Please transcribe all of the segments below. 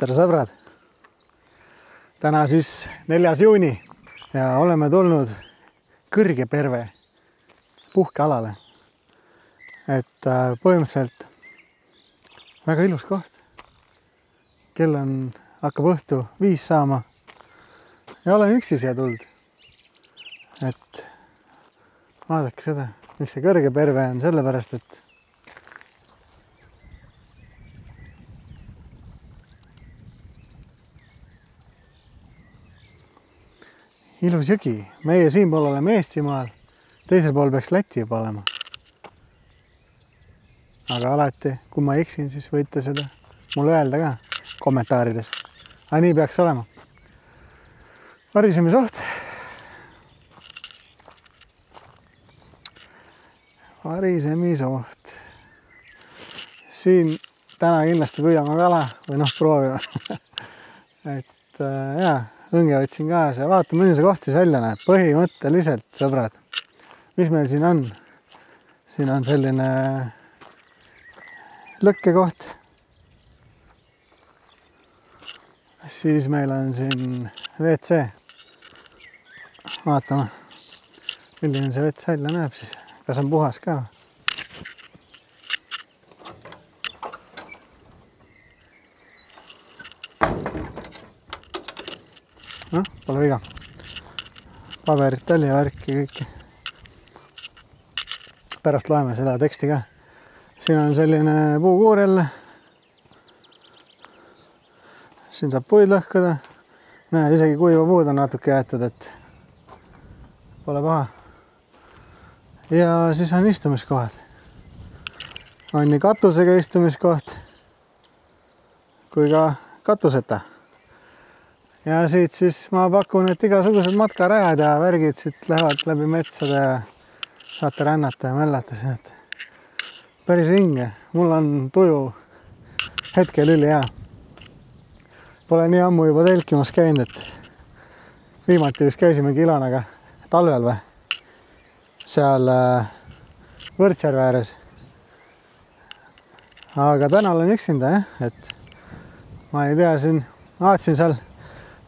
tere sõbrad! Täna siis 4. juuni ja oleme tulnud Kõrgeperve puhkealale. Et põhimõtteliselt väga ilus koht. Kell hakkab õhtu 5 saama ja olen üksi siia tulnud. Et vaadake seda, miks see Kõrgeperve on sellepärast, et ilus jõgi. Meie siin pool oleme Eestimaal, teisel pool peaks Läti juba olema. Aga alati, kui ma eksin, siis võite seda mulle öelda ka kommentaarides. Aga nii peaks olema. Varisemisoht. Varisemisoht. Siin täna kindlasti püüame kala või proovime. Et jaa. Õnge võtsin kaasa ja vaatame, milline see koht siis välja näeb. Põhimõtteliselt, sõbrad, mis meil siin on? Siin on selline lõkkekoht. Siis meil on siin WC. Vaatame, milline see WC välja näeb siis. Kas on puhas ka? Noh, pole viga. Paberit oli ja värki kõiki. Pärast loeme seda teksti ka. Siin on selline puukuur jälle. Siin saab puid lõhkuda. Näed, isegi kuiva puud on natuke jäetud, et pole paha. Ja siis on istumiskohad. On nii katusega istumiskoht kui ka katuseta. Ja siit siis ma pakun, et igasugused matkarajad ja värgid siit lähevad läbi metsade ja saate rännata ja mällata siin, et päris ringe. Mul on tuju hetkel üli hea. Pole nii ammu juba telkimas käinud, et viimati vist käisime Kilonaga talvel või seal Võrtsjärve ääres. Aga täna olen üksinda, et ma ei tea, siin vaatasin seal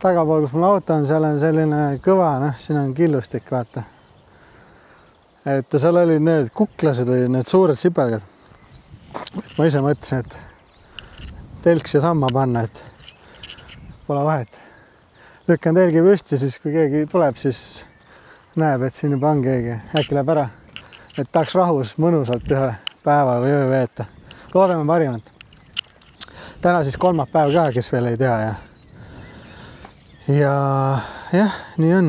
tagapool, kus mul auto on, seal on selline kõva, siin on killustik, vaata. Et seal olid need kuklased või need suured sipelgad. Et ma ise mõtlesin, et telks ja samma panna, et pole vahet. Lükkan telgi püsti, siis kui keegi tuleb, siis näeb, et siin juba on keegi. Äkki läheb ära, et tahaks rahus mõnusalt ühe päeva või öö veeta. Loodame parimat. Täna siis kolmapäev ka, kes veel ei tea ja jah, nii on.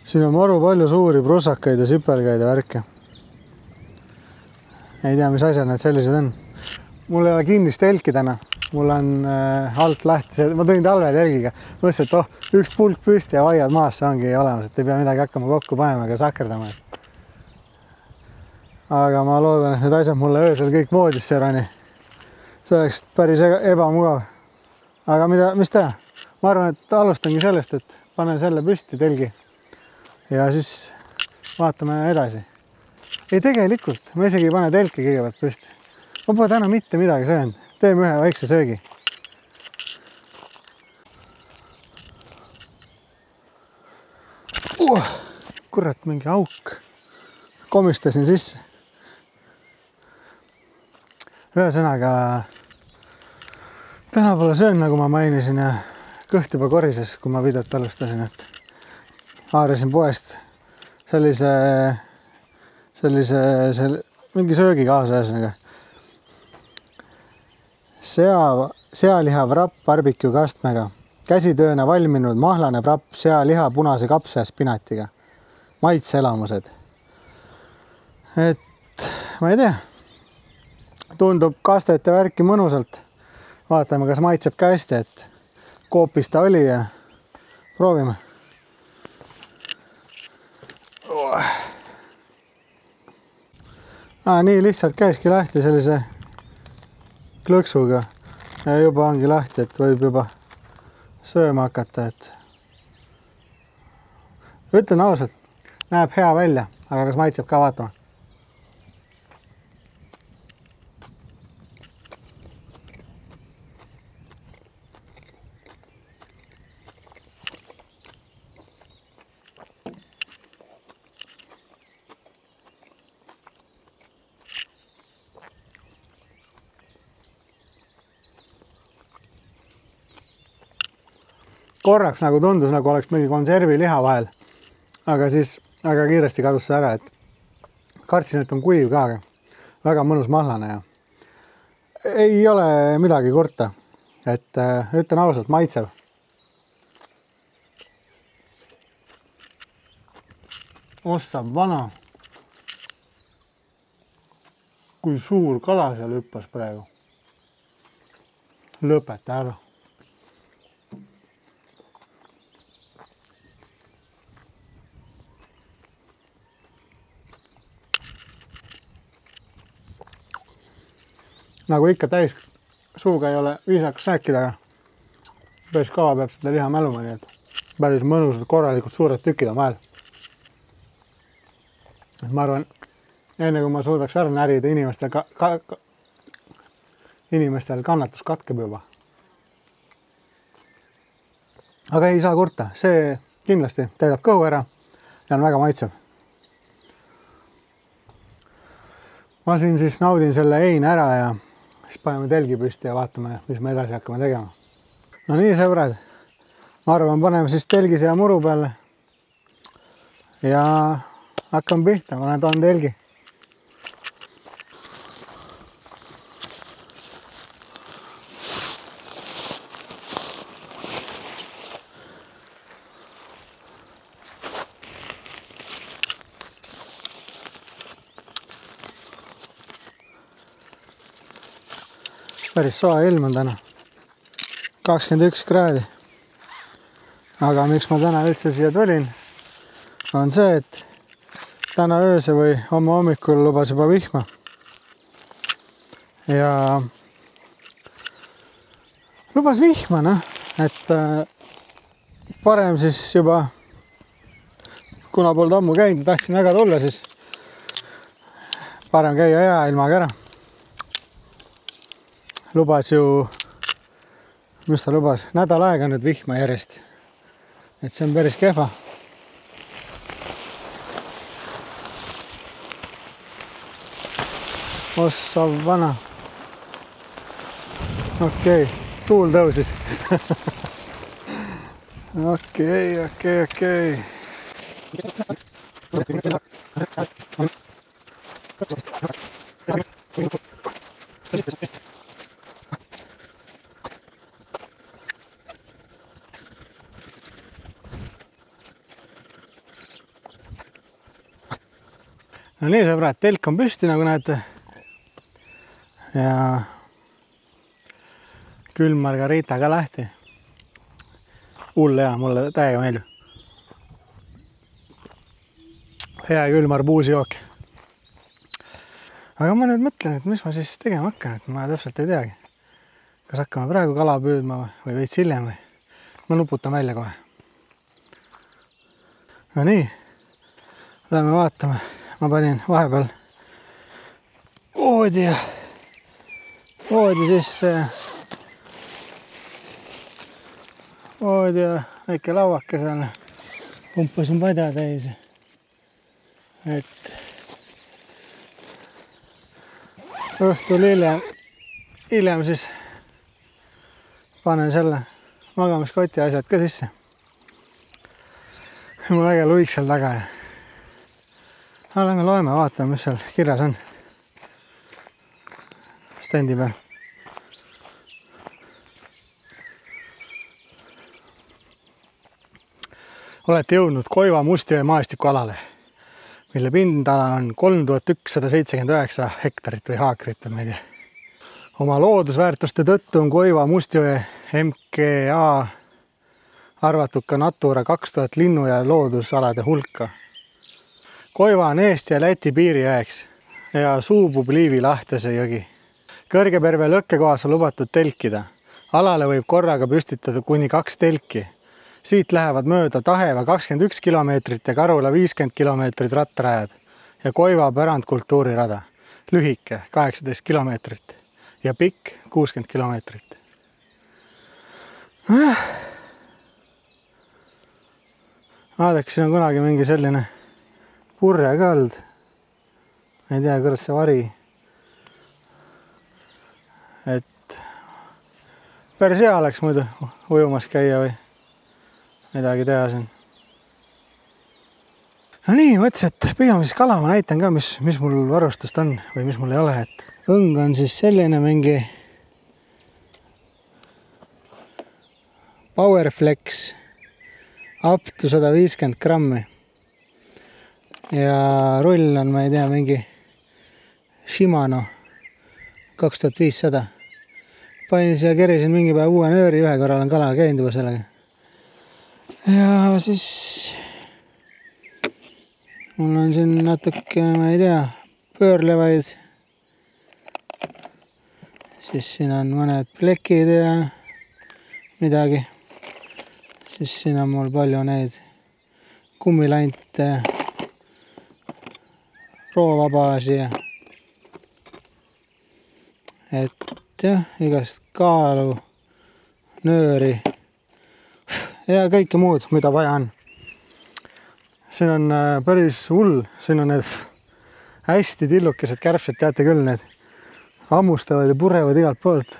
Siin on maru palju suuri prussakaid ja sipelgaid ja värke. Ei tea, mis asjad need sellised on. Mul ei ole kinnist telki täna. Mul on alt lähtis. Ma tulin talvetelgiga. Mõtlesin, et üks pulk püsti ja vaiad maas, see ongi olemas, et ei pea midagi hakkama kokku panema ega sakerdama. Aga ma loodan, et need asjad mulle öösel kõik voodisse rani. See oleks päris ebamugav. Aga mis teha? Ma arvan, et alustangi sellest, et panen selle püsti telgi ja siis vaatame edasi. Ei, tegelikult, ma isegi ei pane telki kõigepealt püsti. Ma pole täna mitte midagi söönud. Teeme ühe väikse söögi. Kurat, mingi auk. Komistasin sisse. Ühesõnaga, täna pole söönud, nagu ma mainisin ja kõht juba korises, kui ma videot alustasin, et haarasin poest mingi söögi kaasa ühesõnaga. Sealiha vrapp barbecue kastmega, käsitööna valminud mahlane vrapp, sealiha, punase kapsa ja spinatiga, maitseelamused. Et ma ei tea, tundub kastet ja värki mõnusalt. Vaatame, kas maitseb ka hästi, et koopis ta oli ja proovime. Nii lihtsalt käiski lahti sellise klõksuga ja juba ongi lahti, et võib juba sööma hakata. Ütlen ausalt, näeb hea välja, aga kas maitseb ka, vaatama. korraks nagu tundus, nagu oleks mingi konserviliha vahel. Aga siis väga kiiresti kadus see ära, et kartsin, et on kuiv ka, aga väga mõnus mahlane ja ei ole midagi kurta. Et ütlen ausalt, maitsev. Ossa vana. Kui suur kala seal hüppas praegu. Lõpeta ära. Nagu ikka täis suuga ei ole viisakas rääkida, aga päris kaua peab seda liha mäluma, nii et päris mõnusad, korralikult suured tükid on vahel. Ma arvan, enne kui ma suudaks ära närida, inimestel kannatus katkeb juba. Aga ei saa kurta, see kindlasti täidab kõhu ära ja on väga maitsev. Ma siin siis naudin selle heina ära ja siis paneme telgi püsti ja vaatame, mis me edasi hakkame tegema. No nii, sõbrad, ma arvan, paneme siis telgi siia muru peale ja hakkame pihta, ma toon telgi. Päris soe ilm on täna, 21 kraadi. Aga miks ma täna üldse siia tulin, on see, et täna ööse või homme hommikul lubas juba vihma. Ja lubas vihma, noh, et parem siis juba, kuna polnud ammu käinud, tahtsin väga tulla, siis parem käia hea ilmaga ära. Lubas ju, mis ta lubas, nädal aega nüüd vihma järjest. Et see on päris kehva. Ossa vana. Okei, tuul tõusis. Okei. No nii, sõbrad, telk on püsti, nagu näete. Ja külm margarita ka lähti. Hull hea, mulle täiega meeldib. Hea külm arbuusijook. Aga ma nüüd mõtlen, et mis ma siis tegema hakkan, et ma täpselt ei teagi. Kas hakkame praegu kala püüdma või veits hiljem või? Ma nuputan välja kohe. No nii, läheme vaatame. Ma panin vahepeal voodi sisse. Voodi ja väike lauake seal. Pumpasin padja täis. Et õhtul hiljem siis panen selle magamiskoti asjad ka sisse. Mul väga luik seal taga ja lähme loeme, vaatame, mis seal kirjas on. Stendi peal. Olete jõudnud Koiva Mustjõe maastikualale, mille pindala on 3179 hektarit või haakrit, ma ei tea. Oma loodusväärtuste tõttu on Koiva Mustjõe MKA arvatud ka Natura 2000 linnu- ja loodusalade hulka. Koiva on Eesti ja Läti piirijääks ja suubub Liivi Lahtese jõgi. Kõrgeperve lõkkekohas on lubatud telkida. Alale võib korraga püstitada kuni 2 telki. Siit lähevad mööda Taheva 21 kilomeetrit ja Karula 50 kilomeetrit rattarajad ja Koiva pärandkultuurirada. Lühike 18 kilomeetrit ja pikk 60 kilomeetrit. Vaadake, siin on kunagi mingi selline purre ka olnud. Ma ei tea, kuidas see vari. Et päris hea oleks muidu ujumas käia või midagi teha siin. No nii, mõtlesin, et püüame siis kala, ma näitan ka, mis mul varustust on või mis mul ei ole, et õng on siis selline mingi Powerflex up to 150 grammi ja rull on, ma ei tea, mingi Shimano 2500. Panin siia, kerisin mingi päev uue nööri, ühe korra olen kalal käinud juba sellega. Ja siis mul on siin natuke, ma ei tea, pöörlevaid. Siis siin on mõned plekid ja midagi. Siis siin on mul palju neid kummilante, roovabaasi ja et jah, igast kaalu, nööri ja kõike muud, mida vaja on. Siin on päris hull, siin on need hästi tillukesed kärbsed, teate küll, need hammustavad ja purevad igalt poolt.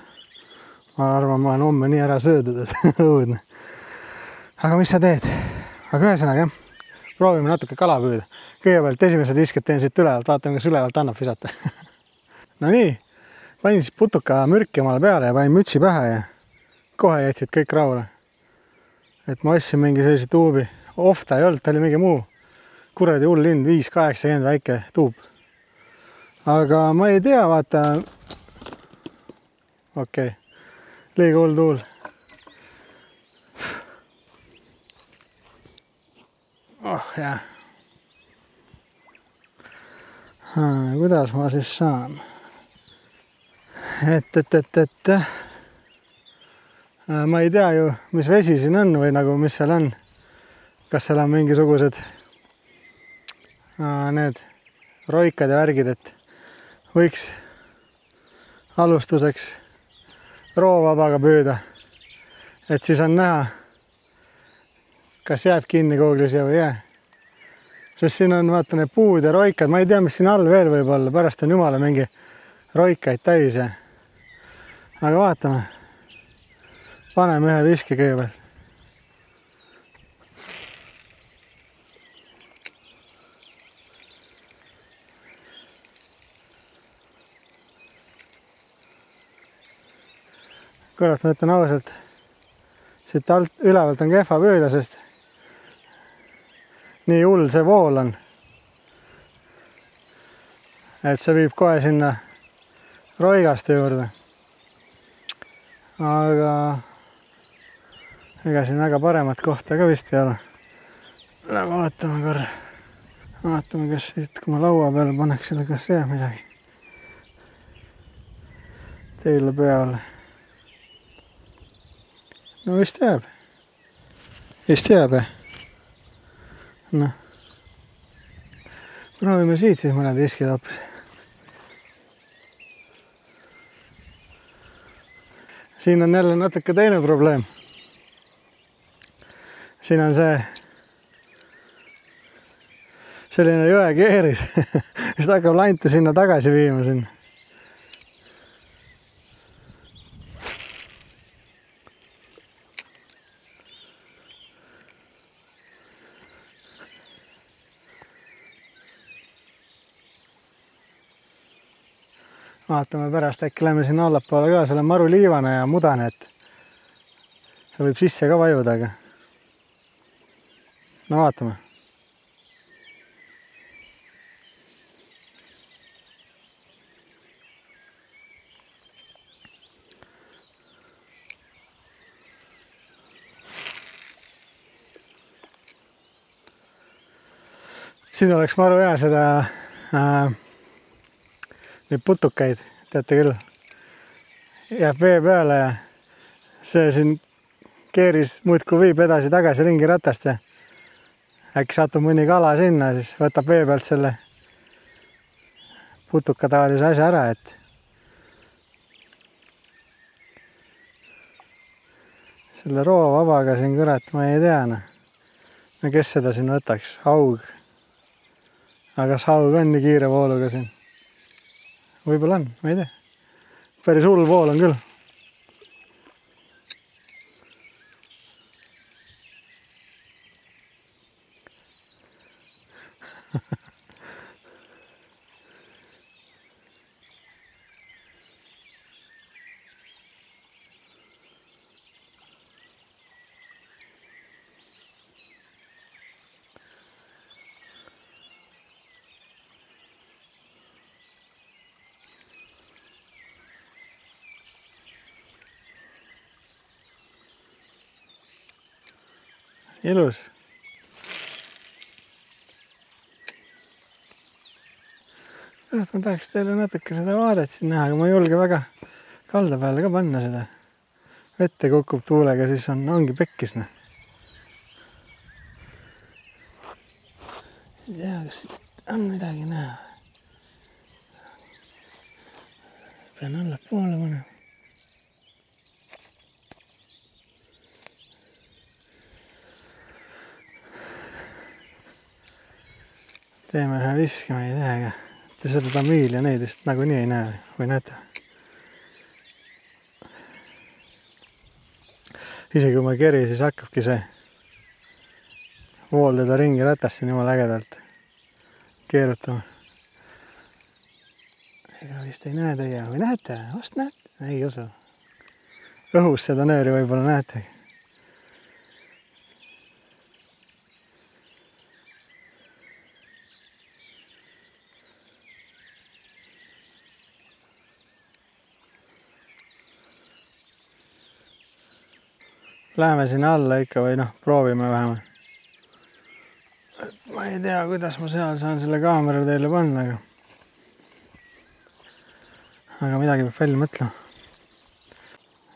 Ma arvan, ma olen homme nii ära söödud, et õudne. Aga mis sa teed? Aga ühesõnaga, jah, proovime natuke kala püüda. Kõigepealt esimesed visked teen siit ülevalt, vaatame, kas ülevalt annab visata. No nii, panin siis putuka mürki omale peale ja panin mütsi pähe ja kohe jätsid kõik rahule. Et ma ostsin mingi sellise tuubi. Ofta ei olnud, ta oli mingi muu. Kuradi hull lind, 5-80 väike tuub. Aga ma ei tea, vaata. Okei, liiga hull tuul. Oh jah. Kuidas ma siis saan? Et. Ma ei tea ju, mis vesi siin on või nagu, mis seal on. Kas seal on mingisugused need roikad ja värgid, et võiks alustuseks roovabaga püüda. Et siis on näha, kas jääb kinni kooglis ja või jää. Sest siin on, vaata, need puud ja roikad. Ma ei tea, mis siin all veel võib olla. Pärast on jumala mingi roikaid täis. Aga vaatame. Paneme ühe viski kõigepealt. Kurat, ma ütlen ausalt. Siit ülevalt on kehva püüda, sest nii hull see vool on. Et see viib kohe sinna roigaste juurde. Aga ega siin väga paremat kohta ka vist ei ole. Vaatame korra. Vaatame, kas siit, kui ma laua peale paneks selle, kas jääb midagi. Teile peale. No vist jääb. Vist jääb, noh. Proovime siit siis mõned viskid hoopis. Siin on jälle natuke teine probleem. Siin on see selline jõe keeris, mis hakkab lanti sinna tagasi viima sinna. Vaatame pärast, äkki lähme sinna allapoole ka, seal on maru liivane ja mudane, et see võib sisse ka vajuda, aga no vaatame. Siin oleks maru hea seda neid putukaid, teate küll, jääb vee peale ja see siin keeris muudkui viib edasi-tagasi ringi ratast ja äkki satub mõni kala sinna, siis võtab vee pealt selle putuka tavalise asja ära, et selle roovabaga siin, kurat, ma ei tea, no kes seda siin võtaks, haug. Aga kas haug on nii kiire vooluga siin? Võib-olla on, ma ei tea. Päris hull vool on küll. Ilus. Ma tahaks teile natuke seda vaadet siin näha, aga ma ei julge väga kalda peale ka panna seda. Vette kukub tuulega, siis ongi pekkis. Ei tea, kas on midagi näha. Pean alla poole panema. Teeme ühe viske, ma ei tea, aga seda tamiili ja neid vist nagunii ei näe või näete. Isegi kui ma keri, siis hakkabki see vool teda ringi ratast jumala ägedalt keerutama. Ega vist ei näe teie või näete? Vast näete? Ei usu. Õhus seda nööri võib-olla näetegi. Läheme sinna alla ikka või proovime vähemalt. Ma ei tea, kuidas ma seal saan selle kaamera teile panna, aga midagi peab välja mõtlema.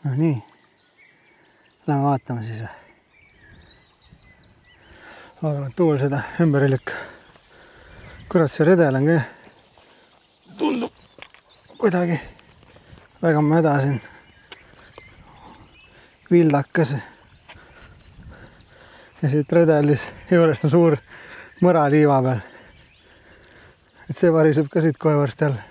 No nii. Lähme vaatame siis. Loodame, et tuul seda ümber ei lükka. Kurat, see redel on ka tundub kuidagi väga mäda siin. Vildakas. Ja siit redelis juurest on suur mõra liiva peal. Et see variseb ka siit kohe varsti jälle.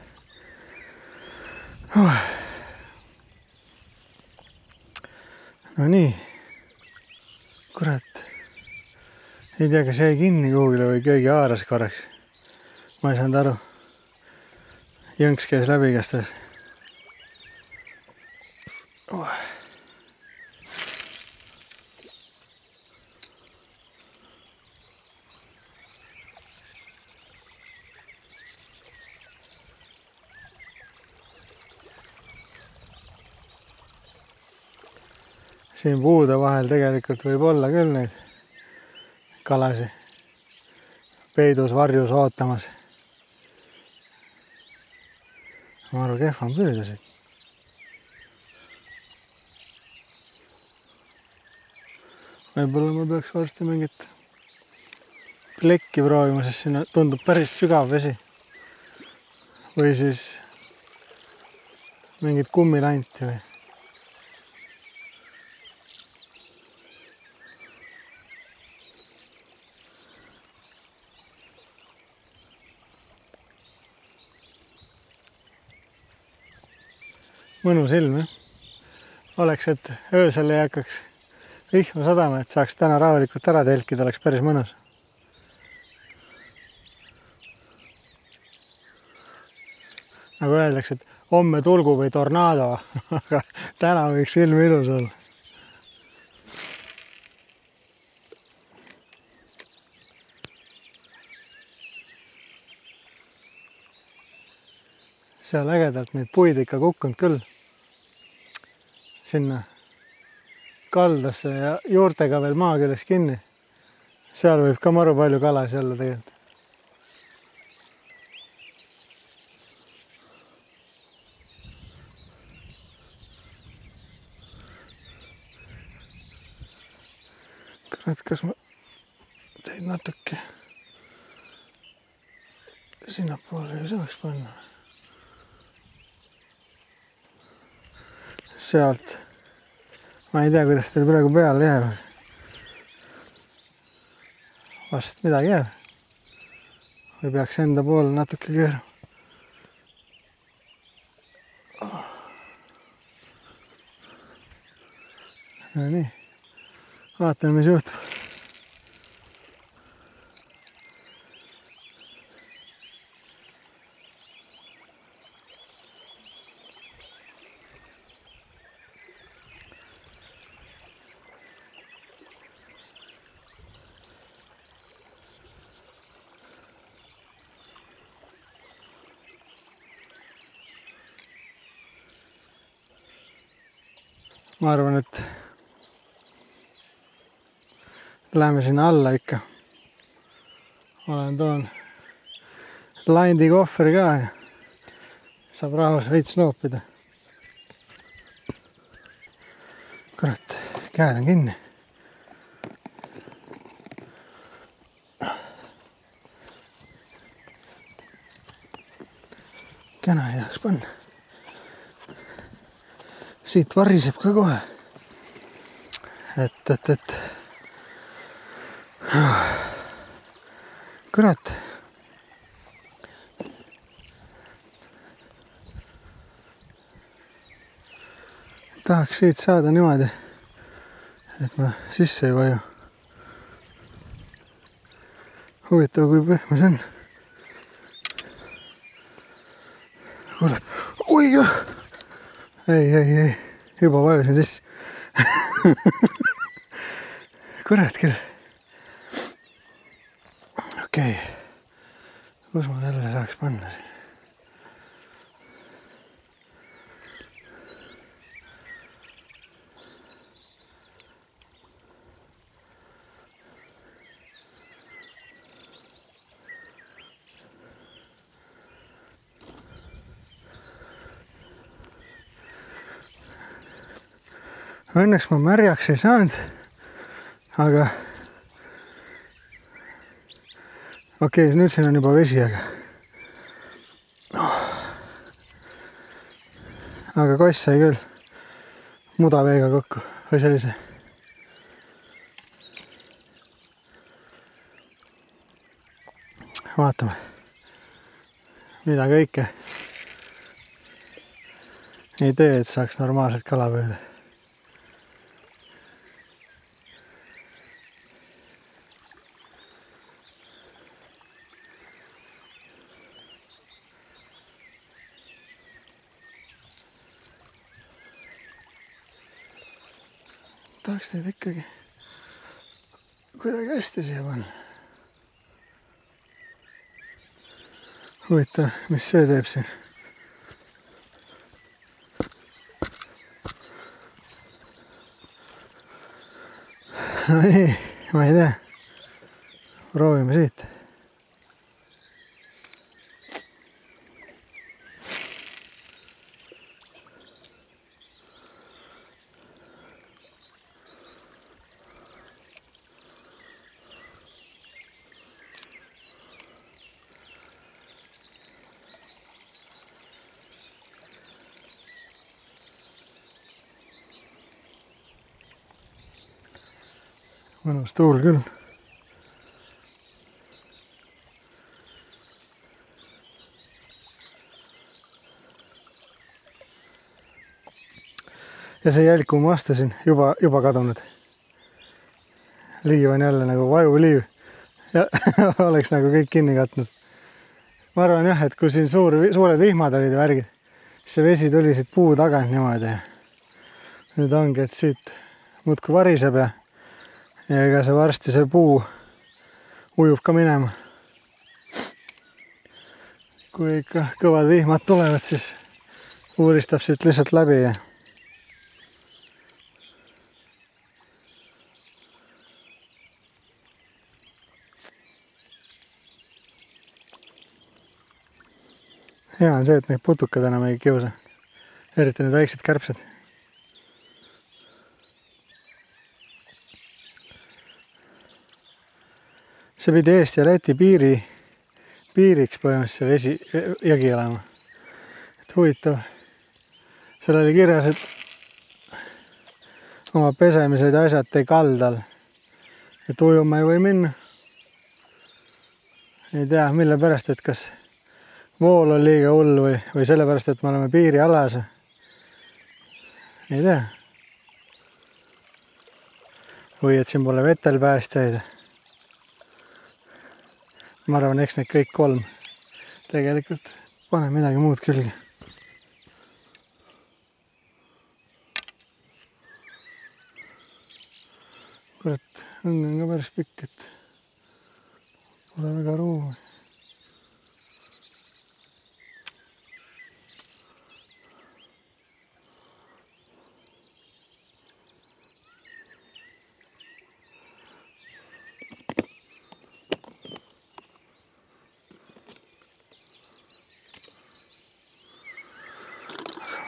No nii. Kurat. Ei tea, kas jäi kinni kuhugile või keegi haaras korraks. Ma ei saanud aru. Jõnks käis läbi kästes. Siin puude vahel tegelikult võib olla küll neid kalasi peidus varjus ootamas. Ma arvan, kehv on püüda siit. Võib-olla ma peaks varsti mingit plekki proovima, sest siin tundub päris sügav vesi. Või siis mingit kummilanti või. Mõnus ilm, jah. Oleks, et öösel ei hakkaks vihma sadama, et saaks täna rahulikult ära telkida, oleks päris mõnus. Nagu öeldakse, et homme tulgu või tornaado, aga täna võiks ilm ilus olla. Seal ägedalt neid puid ikka kukkunud küll. Sinna kaldasse ja juurtega veel maaküles kinni. Seal võib ka maru palju kalasi olla tegelikult. Kurat, kas ma teid natuke sinnapoole ei saaks panna? Sealt. Ma ei tea, kuidas teil praegu peale jääb. Vast midagi jääb. Või peaks enda poole natuke keerama. No nii. Vaatame, mis juhtub. Ma arvan, et Läheme sinna alla ikka. Olen toon landi kohvri ka ja saab rahus veits noopida. Kurat, käed on kinni. Kena ei tahaks panna. Siit variseb ka kohe. Et. Kurat. Tahaks siit saada niimoodi, et ma sisse ei vaju. Huvitav, kui pehme see on. Kuule, oi jah! Ei, juba vajusin sisse. Kurat küll. Okei. Kus ma jälle saaks panna siin? Õnneks ma märjaks ei saanud, aga okei, nüüd siin on juba vesi, aga koss sai küll mudaveega kokku või sellise. Vaatame, mida kõike ei tee, et saaks normaalselt kala püüda. Tahaks teid ikkagi kuidagi hästi siia panna. Huvitav, mis see teeb siin? No ei, ma ei tea. Proovime siit. Mõnus tuul küll. Ja see jälg, kui ma astusin, juba kadunud. Liiv on jälle nagu vajuliiv ja oleks nagu kõik kinni katnud. Ma arvan jah, et kui siin suured vihmad olid ja värgid, siis see vesi tuli siit puu tagant niimoodi. Nüüd ongi, et siit muudkui variseb ja ega see varsti see puu ujub ka minema. Kui ikka kõvad vihmad tulevad, siis uuristab siit lihtsalt läbi ja hea on see, et neid putukad enam ei kiusa. Eriti need väiksed kärbsed. See pidi Eesti ja Läti piiriks põhimõtteliselt see jõgi olema. Et huvitav. Seal oli kirjas, et oma pesemised asjad tee kaldal. Et ujuma ei või minna. Ei tea, mille pärast, et kas vool on liiga hull või sellepärast, et me oleme piirialas. Ei tea. Või et siin pole vetelpäästjaid. Ma arvan, eks need kõik kolm. Tegelikult pane midagi muud külge. Kurat, õng on ka päris pikk, et pole väga ruumi.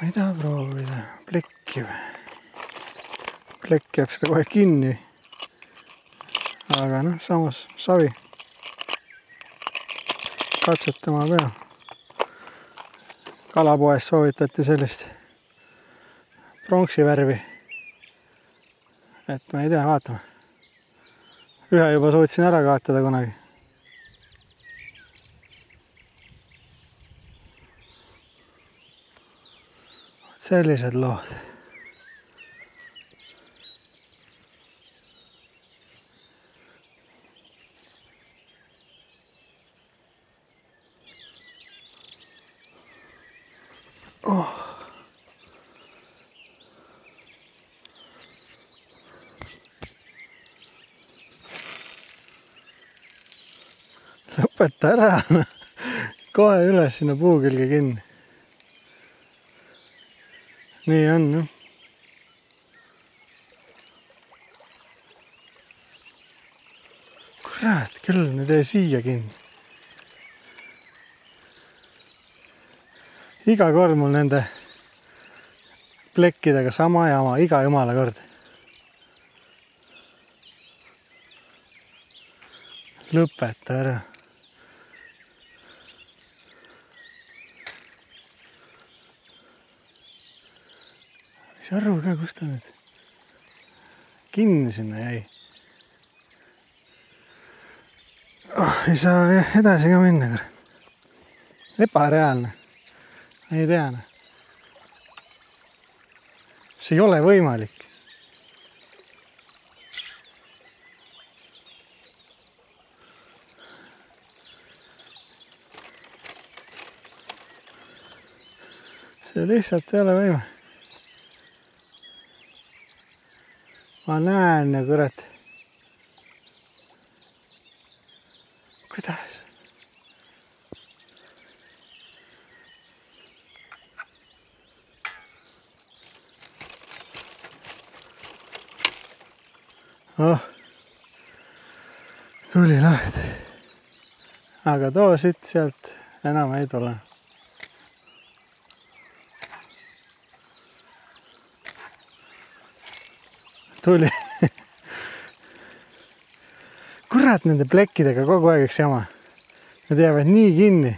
mida proovida? Plekki või? Plekk jääb seda kohe kinni. Aga noh, samas savi. Katsetama pea. Kalapoes soovitati sellist pronksi värvi. Et ma ei tea, vaatame. Ühe juba suutsin ära kaotada kunagi. Sellised lood. Oh. Lõpeta ära. Kohe üles sinna puu külge kinni. Nii on, jah. Kurat, küll nüüd ei siia kinni. Iga kord mul nende plekkidega sama jama, iga jumala kord. Lõpeta ära. Ei saa aru ka, kus ta nüüd kinni sinna jäi. Ei saa edasi ka minna. Ebareaalne. Ei tea. See ei ole võimalik. See lihtsalt ei ole võimalik. Ma näen ja kurat. Kuidas? Oh, tuli lahti. Aga too siit sealt enam ei tule. Tuli. Kurat, nende plekkidega kogu aeg üks jama. Need jäävad nii kinni.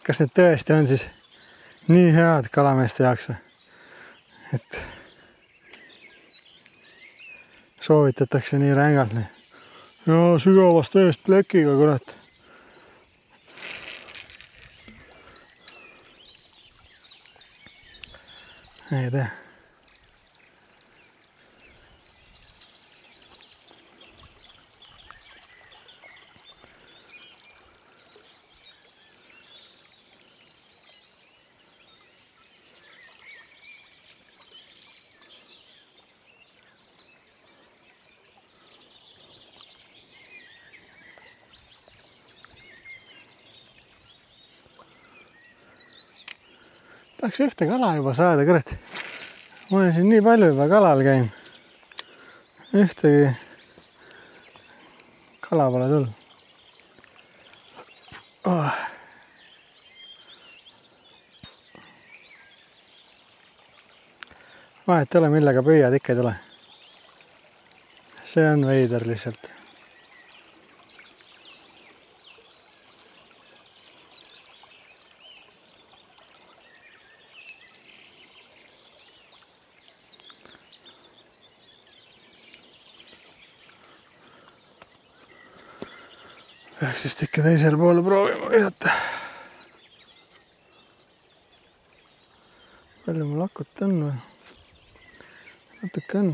Kas need tõesti on siis nii head kalameeste jaoks? Et soovitatakse nii rängalt. Ja sügavast veest plekiga, kurat. Ei tea. Tahaks ühte kala juba saada, kurat. Ma olen siin nii palju juba kalal käinud. Ühtegi kala pole tulnud. Oh. Vahet ei ole, millega püüad, ikka ei tule. See on veider lihtsalt. Peaks vist ikka teisel poole proovima visata. Palju mul akut on veel? Natuke on.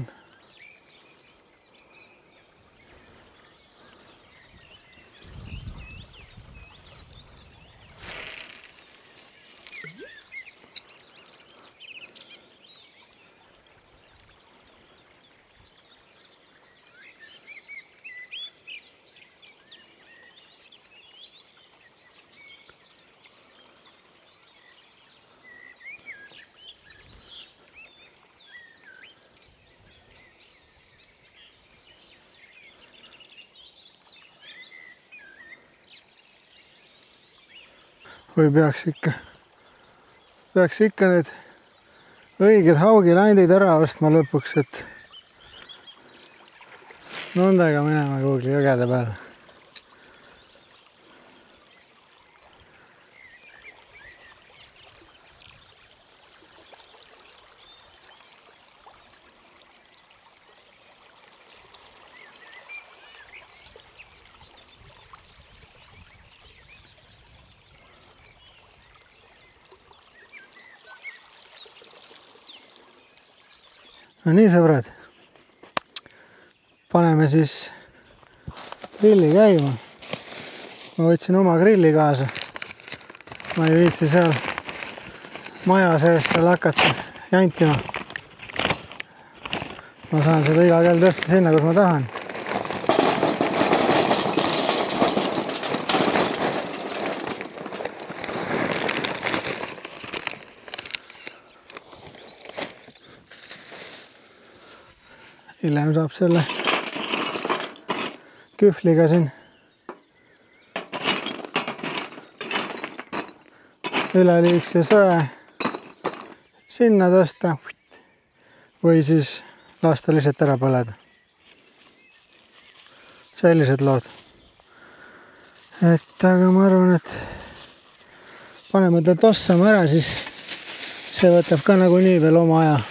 Või peaks ikka peaks ikka need õiged haugilandid ära ostma lõpuks, et nendega minema kuhugi jõgede peale. No nii, sõbrad, paneme siis grilli käima. Ma võtsin oma grilli kaasa. Ma ei viitsi seal maja sees seal hakata jantima. Ma saan seda iga kell tõsta sinna, kus ma tahan. Hiljem saab selle kühvliga siin üleliigse söe sinna tõsta või siis lasta lihtsalt ära põleda. Sellised lood. Et aga ma arvan, et paneme ta tossama ära, siis see võtab ka nagunii veel oma aja.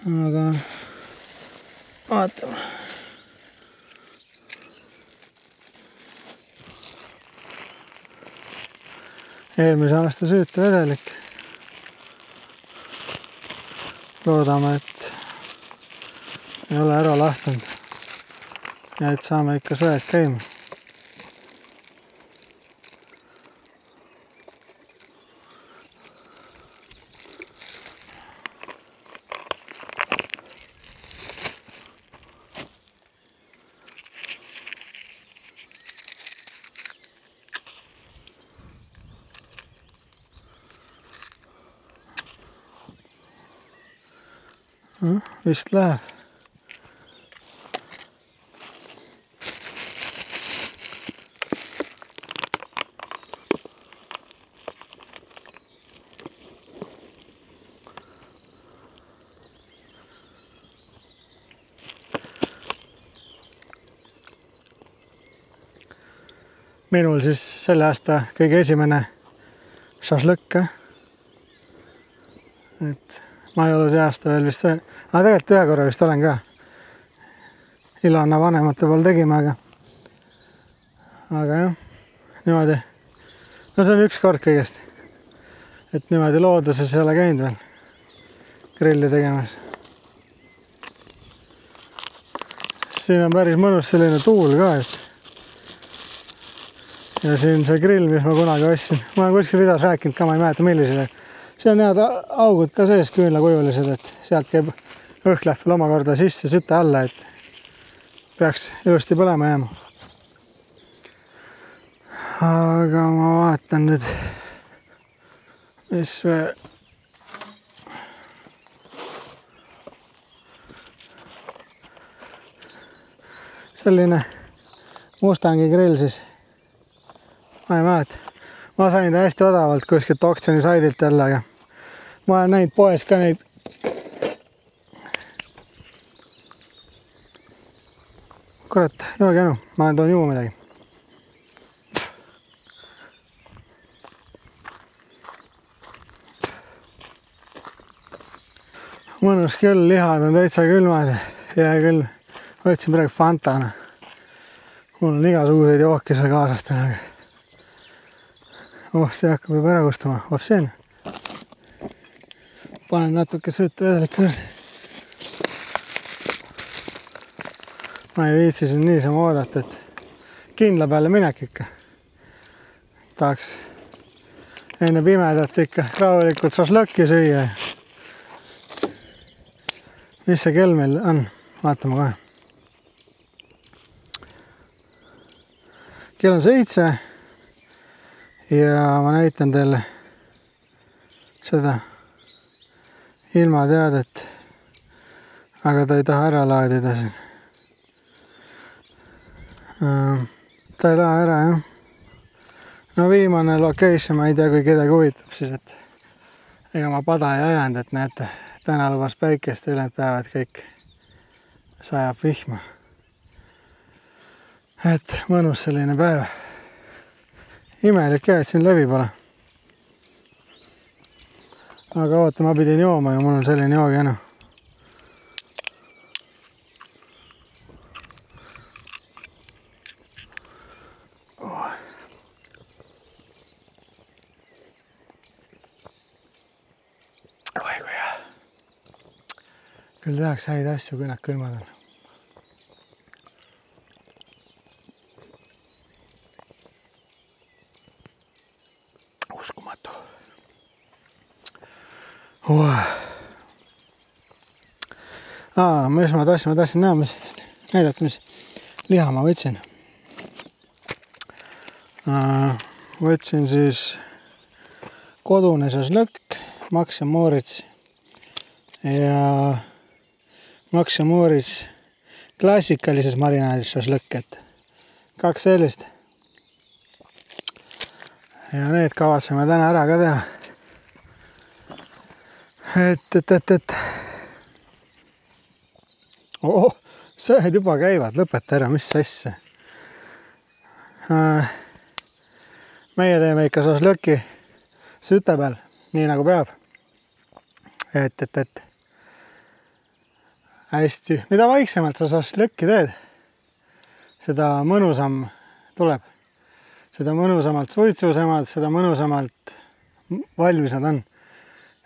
Aga vaatame. Eelmise aasta süütevedelik. Loodame, et ei ole ära lahtunud ja et saame ikka söed käima. Vist läheb. Minul siis selle aasta kõige esimene šašlõkk. Et ma ei ole see aasta veel vist see. Aga tegelikult ühe korra vist olen ka. Ilona vanemate pool tegime, aga jah, niimoodi. No see on üks kord kõigest. Et niimoodi looduses ei ole käinud veel grilli tegemas. Siin on päris mõnus selline tuul ka, et ja siin see grill, mis ma kunagi ostsin. Ma olen kuskil videos rääkinud ka, ma ei mäleta millised. See on head augud ka sees, küünlakujulised, et sealt käib õhklahvel omakorda sisse süte alla, et peaks ilusti põlema jääma. Aga ma vaatan nüüd, mis veel. Selline Mustangi grill siis. Ma ei mäleta. Ma sain ta hästi odavalt kuskilt oksjoni saidilt jälle, aga ma olen näinud poes ka neid. Kurat, joogi anu, ma olen toon juua midagi. Mõnus küll, lihad on täitsa külmad ja küll võtsin praegu Fantana. Mul on igasuguseid jooki seal kaasast täna. See hakkab juba ära kustuma. Sen. Panen natuke süütevedelik kõrdi. Ma ei viitsi siin niisama oodata, et kindla peale minek ikka. Tahaks enne pimedat ikka rahulikult šašlõkki süüa. Mis see kell meil on? Vaatame kohe. Kell on 7 ja ma näitan teile seda ilmateadet, aga ta ei taha ära laadida siin. Ta ei lähe ära, jah. no viimane location, ma ei tea, kui kedagi huvitab siis, et ega ma pada ei ajanud, et näete, täna lubas päikest, ülejäänud päevad kõik sajab vihma. Et mõnus selline päev. Imelik jah, et siin levi pole. Aga oota, ma pidin jooma ja mul on selline joog jäänud. Oi kui hea. Küll tehaks häid asju, kui nad külmad on. Uskumatu. Mis ma tahtsin näha, näidata, mis liha ma võtsin. Võtsin siis kodune šašlõkk, Max ja Moritz ja Max ja Moritz klassikalises marinaadis šašlõkk, et 2 sellist. Ja need kavatseme täna ära ka teha. Et. Sööd juba käivad, lõpeta ära, mis asja. Meie teeme ikka šašlõkki süte peal, nii nagu peab. Et. Hästi, mida vaiksemalt sa šašlõkki teed, seda mõnusam tuleb. Seda mõnusamalt suitsusemad, seda mõnusamalt valmis nad on.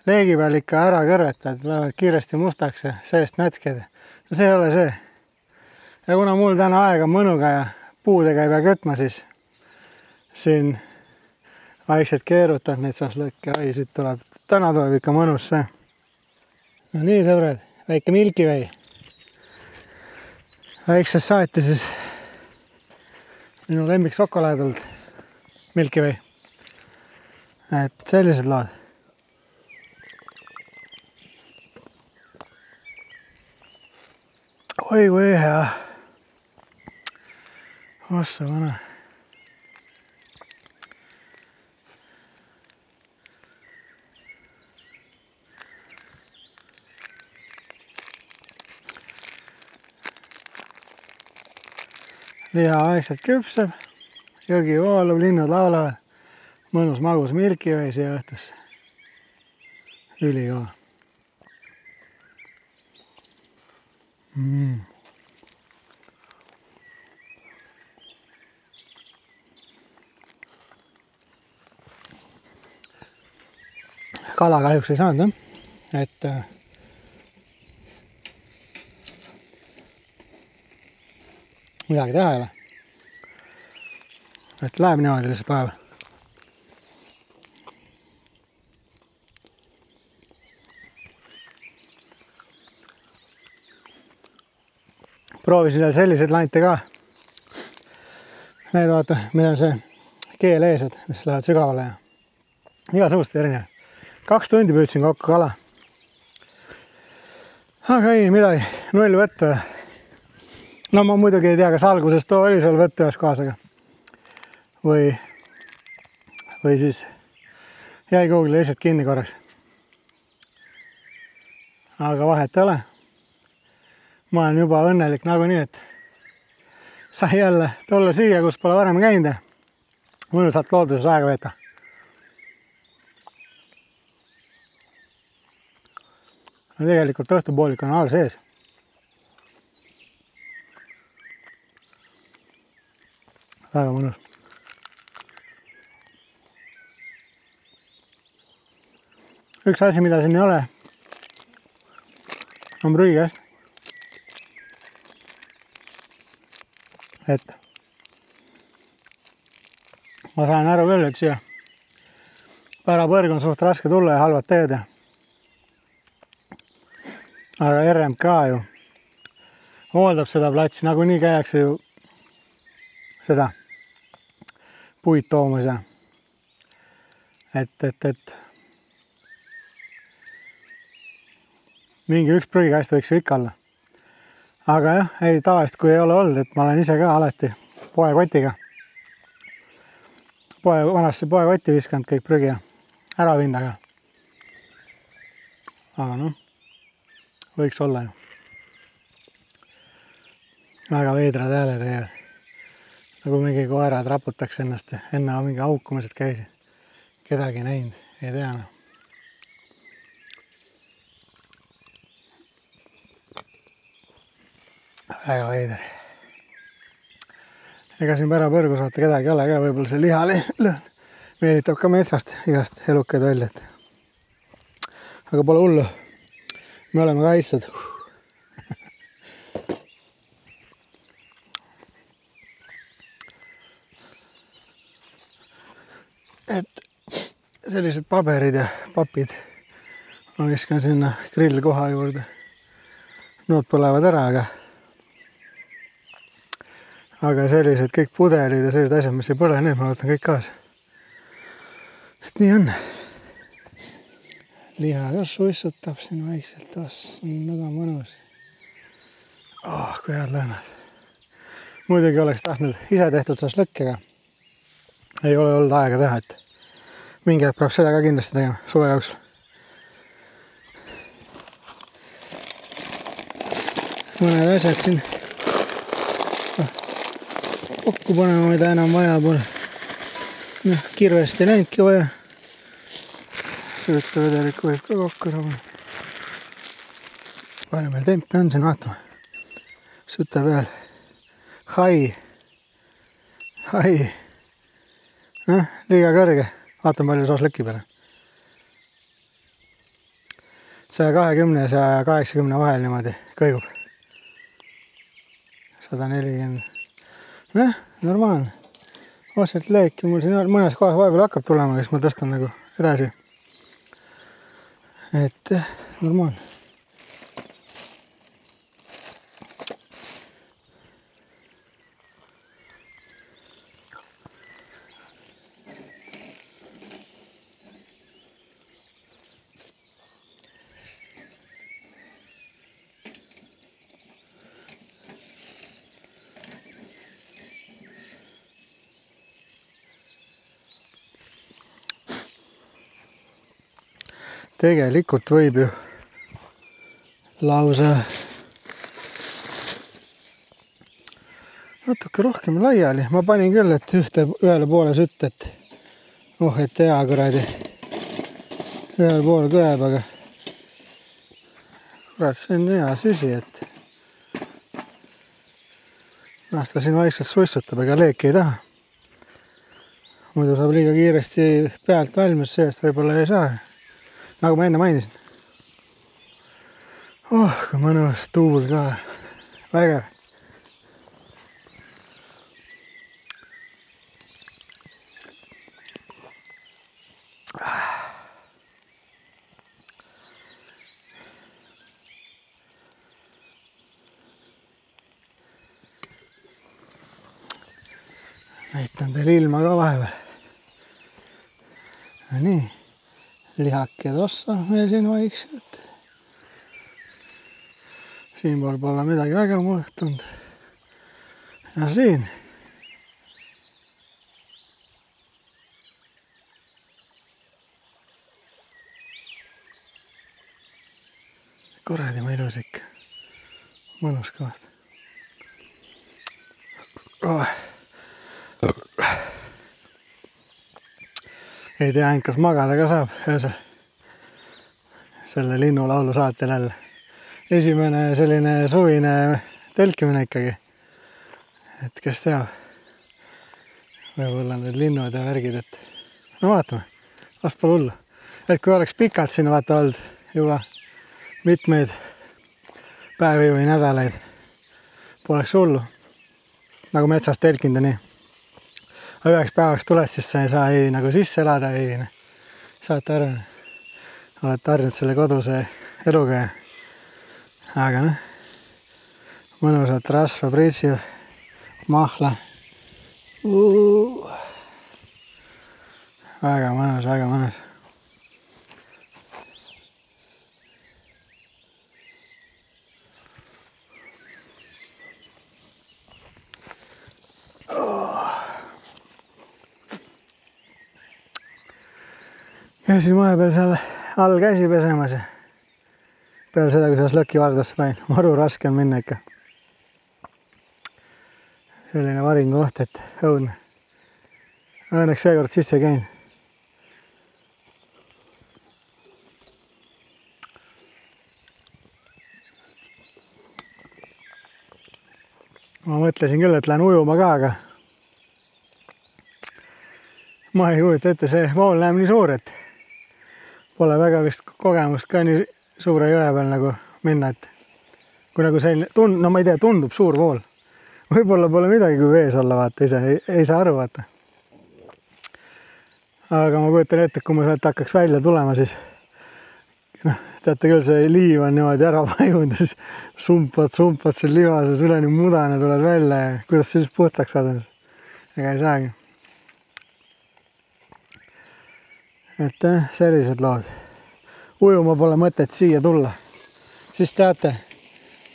Leegi peal ikka ära kõrvetad, lähevad kiiresti mustaks ja seest nätsked. See ei ole see. Ja kuna mul täna aega mõnuga ja puudega ei pea kötma, siis siin vaikselt keerutad neid šašlõkke. Ai, siit tuleb, täna tuleb ikka mõnus see. No nii, sõbrad, väike Milky Way. Väiksest saati siis minu lemmik šokolaadult Milky Way. Et sellised lood. Oi kui hea. Ossa vana. Liha vaikselt küpseb, jõgi voolub, linnud laulavad, mõnus magus Milky Way siia õhtus. Ülikõva. Kala kahjuks ei saanud, et midagi teha ei ole. Et läheb niimoodi lihtsalt vaeva. Proovisin veel selliseid lante ka. Need vaata, mida on see keel ees, et mis lähevad sügavale ja igasugust erinev. 2 tundi püüdsin kokku kala. Aga ei midagi, 0 võttu. No ma muidugi ei tea, kas alguses too oli seal võttu ühes kohas, aga või siis jäi Google'i lihtsalt kinni korraks. Aga vahet ei ole. Ma olen juba õnnelik nagunii, et sai jälle tulla siia, kus pole varem käinud ja mõnusalt looduses aega veeta. Ja tegelikult õhtupoolik on all sees. Väga mõnus. Üks asi, mida siin ei ole, on prügikast. Et ma saan aru küll, et siia pärapõrg on suht raske tulla ja halvad teed. Aga RMK ju hooldab seda platsi, nagu nii käiakse ju seda puid toomas ja et mingi üks prügikast võiks ju ikka olla. Aga jah, ei tavaliselt kui ei ole olnud, et ma olen ise ka alati poekotiga vanasti poekotti viskanud kõik prügi ja ära viinud, aga noh, võiks olla ju. Väga veidrad hääled teevad. Nagu mingi koerad raputaks ennast ja enne mingi aukumised käisid. Kedagi näinud, ei tea. Väga veider. Ega siin pära põrgus vaata kedagi ei ole ka, võib-olla see liha meelitab ka metsast igast elukaid välja. Aga pole hullu. Me oleme kaitstud. Et sellised paberid ja papid ma viskan sinna grillkoha juurde. Nood põlevad ära, aga sellised kõik pudelid ja sellised asjad, mis ei põle, need ma võtan kõik kaasa. Et nii on. Liha ka suissutab siin vaikselt, on väga mõnus. Kui head lõhnad. Muidugi oleks tahtnud ise tehtud šašlõkkiga. Ei ole olnud aega teha, et mingi aeg peab seda ka kindlasti tegema suve jooksul. Mõned asjad siin kokku panema, mida enam vaja pole. Kirvest ei näinudki vaja. Söötavedelikku võib ka kokku rabada. Palju meil tempi on siin, vaatame. Süte peal. Hai. Liiga kõrge. Vaatan palju šašlõki peale. 120 ja 180 vahel niimoodi kõigub. 140. Normaalne. Oselt leeki mul siin mõnes kohas vahepeal hakkab tulema, siis ma tõstan nagu edasi. Et normaalne. Tegelikult võib ju lausa natuke rohkem laiali. Ma panin küll, et ühele poole sütt, et et hea kuradi. Ühele poole kõeb, aga kurat, see on hea süsi, et ta siin vaikselt suissutab, ega leeki ei taha. Muidu saab liiga kiiresti pealt valmis, seest võib-olla ei saa. Nagu ma enne mainisin. Kui mõnus tuul ka. Vägev. Näitan teile ilma ka vahepeal. Nii. Lihake tossa meil siin vaikselt. Siin pool pole midagi väga muutunud. Ja siin. Kuradi mõnus ikka. Mõnus koht. Ei tea ainult, kas magada ka saab öösel selle linnulaulu saatel jälle. Esimene selline suvine telkimine ikkagi. Et kes teab. Võib-olla need linnud ja värgid, et no vaatame. Vast pole hullu. Et kui oleks pikalt siin vaata olnud juba mitmeid päevi või nädalaid, poleks hullu. Nagu metsast telkinud ja nii. Üheks päevaks tuled, siis sa ei saa ei nagu sisse elada, ei saate aru. Oled harjunud selle koduse eluga. Aga mõnusalt rasva, priitsib, mahla. Väga mõnus, väga mõnus. Käisin vahepeal seal all käsi pesemas ja peale seda, kui sa lõki vardasse panin. Maru raske on minna ikka. Selline varingu koht, et õudne. Õnneks seekord sisse ei käinud. Ma mõtlesin küll, et lähen ujuma ka, aga ma ei kujuta ette, see vool näeb nii suur, et pole väga vist kogemust ka nii suure jõe peal nagu minna, et kui nagu selline, no ma ei tea, tundub suur vool. Võib-olla pole midagi, kui vees olla, vaata, ei saa aru, vaata. Aga ma kujutan ette, kui ma sealt hakkaks välja tulema, siis teate küll, see liiv on niimoodi ära vajunud, siis sumpad seal livases, üleni mudane tuleb välja ja kuidas siis puhtaks saada. Ega ei saagi. Et sellised lood. Ujuma pole mõtet siia tulla. Siis teate,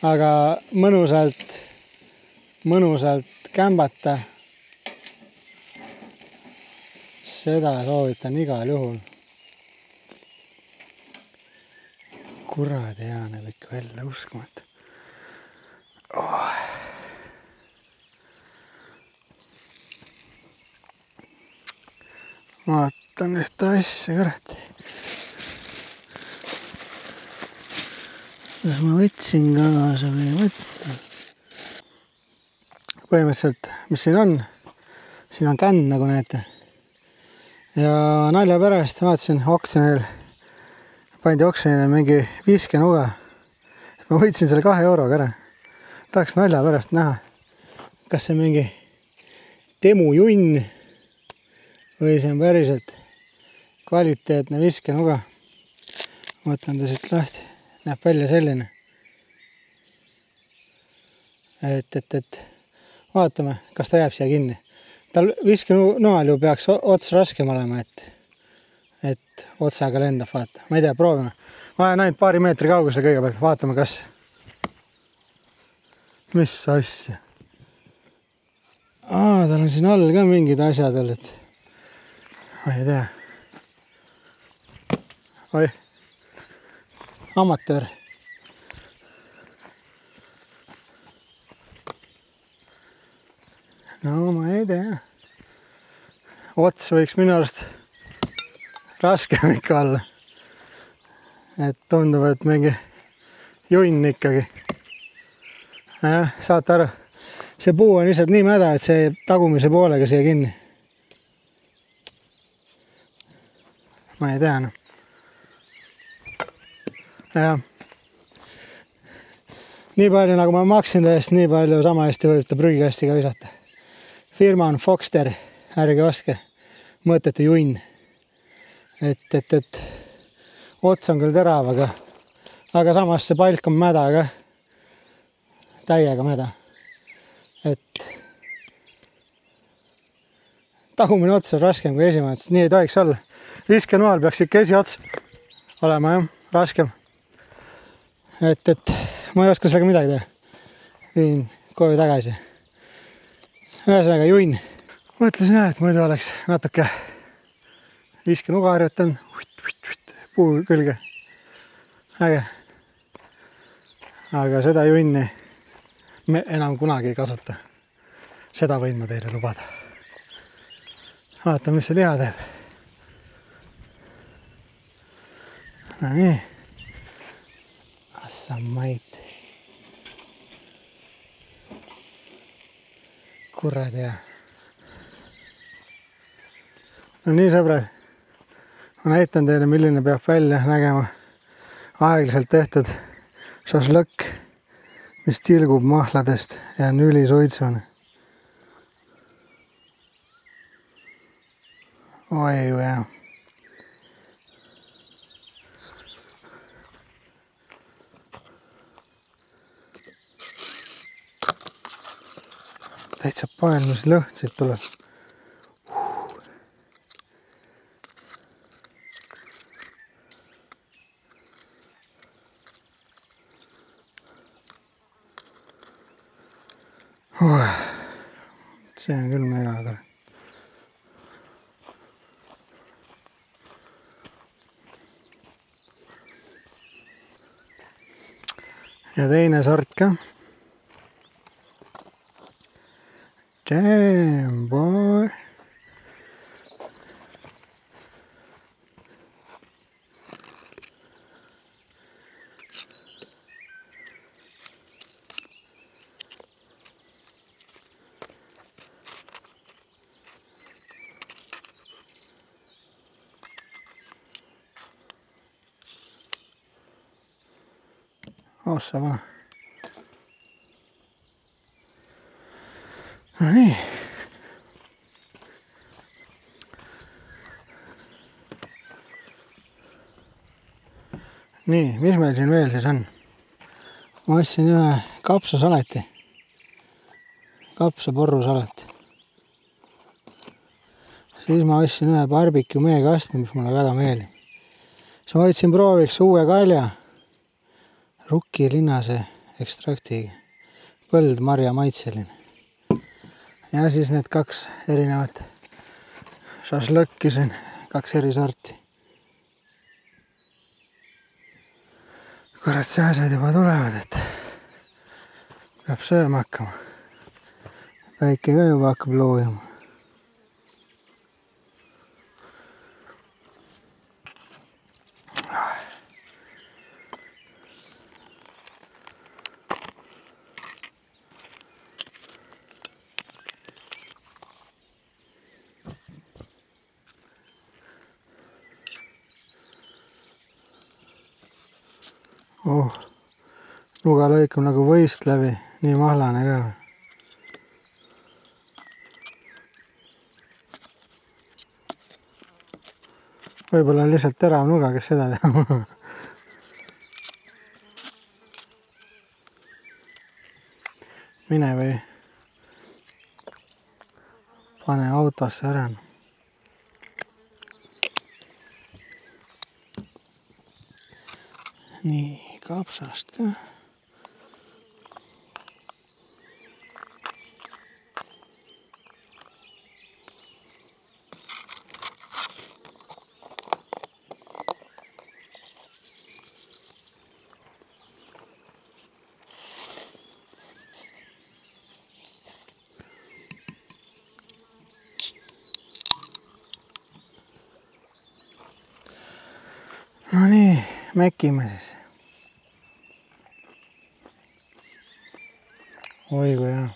aga mõnusalt kämbata. Seda soovitan igal juhul. Kuradi hea näeb ikka välja uskumata. Vaatan ühte asja, kurat. Kas ma võtsin kaasa või ei võtta? Põhimõtteliselt, mis siin on? Siin on känn, nagu näete. Ja nalja pärast vaatasin oksjonil. Pandi oksjonile mingi viskenuga. Ma võitsin selle 2 euroga ära. Tahaks nalja pärast näha, kas see mingi temujunn või see on päriselt kvaliteetne viskenuga. Võtan ta siit lahti. Näeb välja selline. Et vaatame, kas ta jääb siia kinni. Tal viskenual ju peaks ots raskem olema, et otsaga lendab, vaata. Ma ei tea, proovime. Ma olen ainult paari meetri kaugusel kõigepealt. Vaatame, kas. Mis asja? Tal on siin all ka mingid asjad, et ma ei tea. Oi. Amatöör. No ma ei tea. Ots võiks minu arust raskem ikka olla. Et tundub, et mingi junn ikkagi. Saate aru. See puu on lihtsalt nii mäda, et see tagumise poolega siia kinni. Ma ei tea. No. Ja. Nii palju nagu ma maksin ta eest, nii palju sama hästi võib ta prügikastiga visata. Firma on Foxter, ärge oske, mõõtetu junn. Et ots on küll terav, aga samas see palk on mäda ka. Täiega mäda. Et tagumine ots on raskem kui esimene, et nii ei tohiks olla. Viskenual peaks ikka esiots olema, jah, raskem. Et ma ei oska sellega midagi teha. Viin koju tagasi. Ühesõnaga junn. Mõtlesin jah, et muidu oleks natuke viskenuga harjutan. Puu külge. Äge. Aga seda junni me enam kunagi ei kasuta. Seda võin ma teile lubada. Vaata, mis see liha teeb. No nii. Assamait. Kurad hea. No nii, sõbrad. Ma näitan teile, milline peab välja nägema aeglaselt tehtud šašlõkk, mis tilgub mahladest ja on ülisuitsune. Oi ju hea. Täitsa pael, mis lõht siit tuleb. See on küll mega. ja teine sort ka. Damn boy. Ossa vaan. No nii. Nii, mis meil siin veel siis on? Ma ostsin ühe kapsasaleti. Kapsaporrusaleti. Siis ma ostsin ühe barbecue meekastme, mis mulle väga meeldib. Siis ma võtsin prooviks uue kalja. Rukki linnase ekstraktiga. Põldmarja maitseline. Ja siis need 2 erinevat šašlõkki siin, 2 eri sorti. Kurat, see asjad juba tulevad, et peab sööma hakkama. Päike ka juba hakkab loojama. Nuga lõikab nagu võist läbi, nii mahlane ka. Võib-olla on lihtsalt terav nuga, kes seda teha. Mine või pane autosse ära. Nii, kapsast ka. No nii, mäkime siis. Oi kui hea.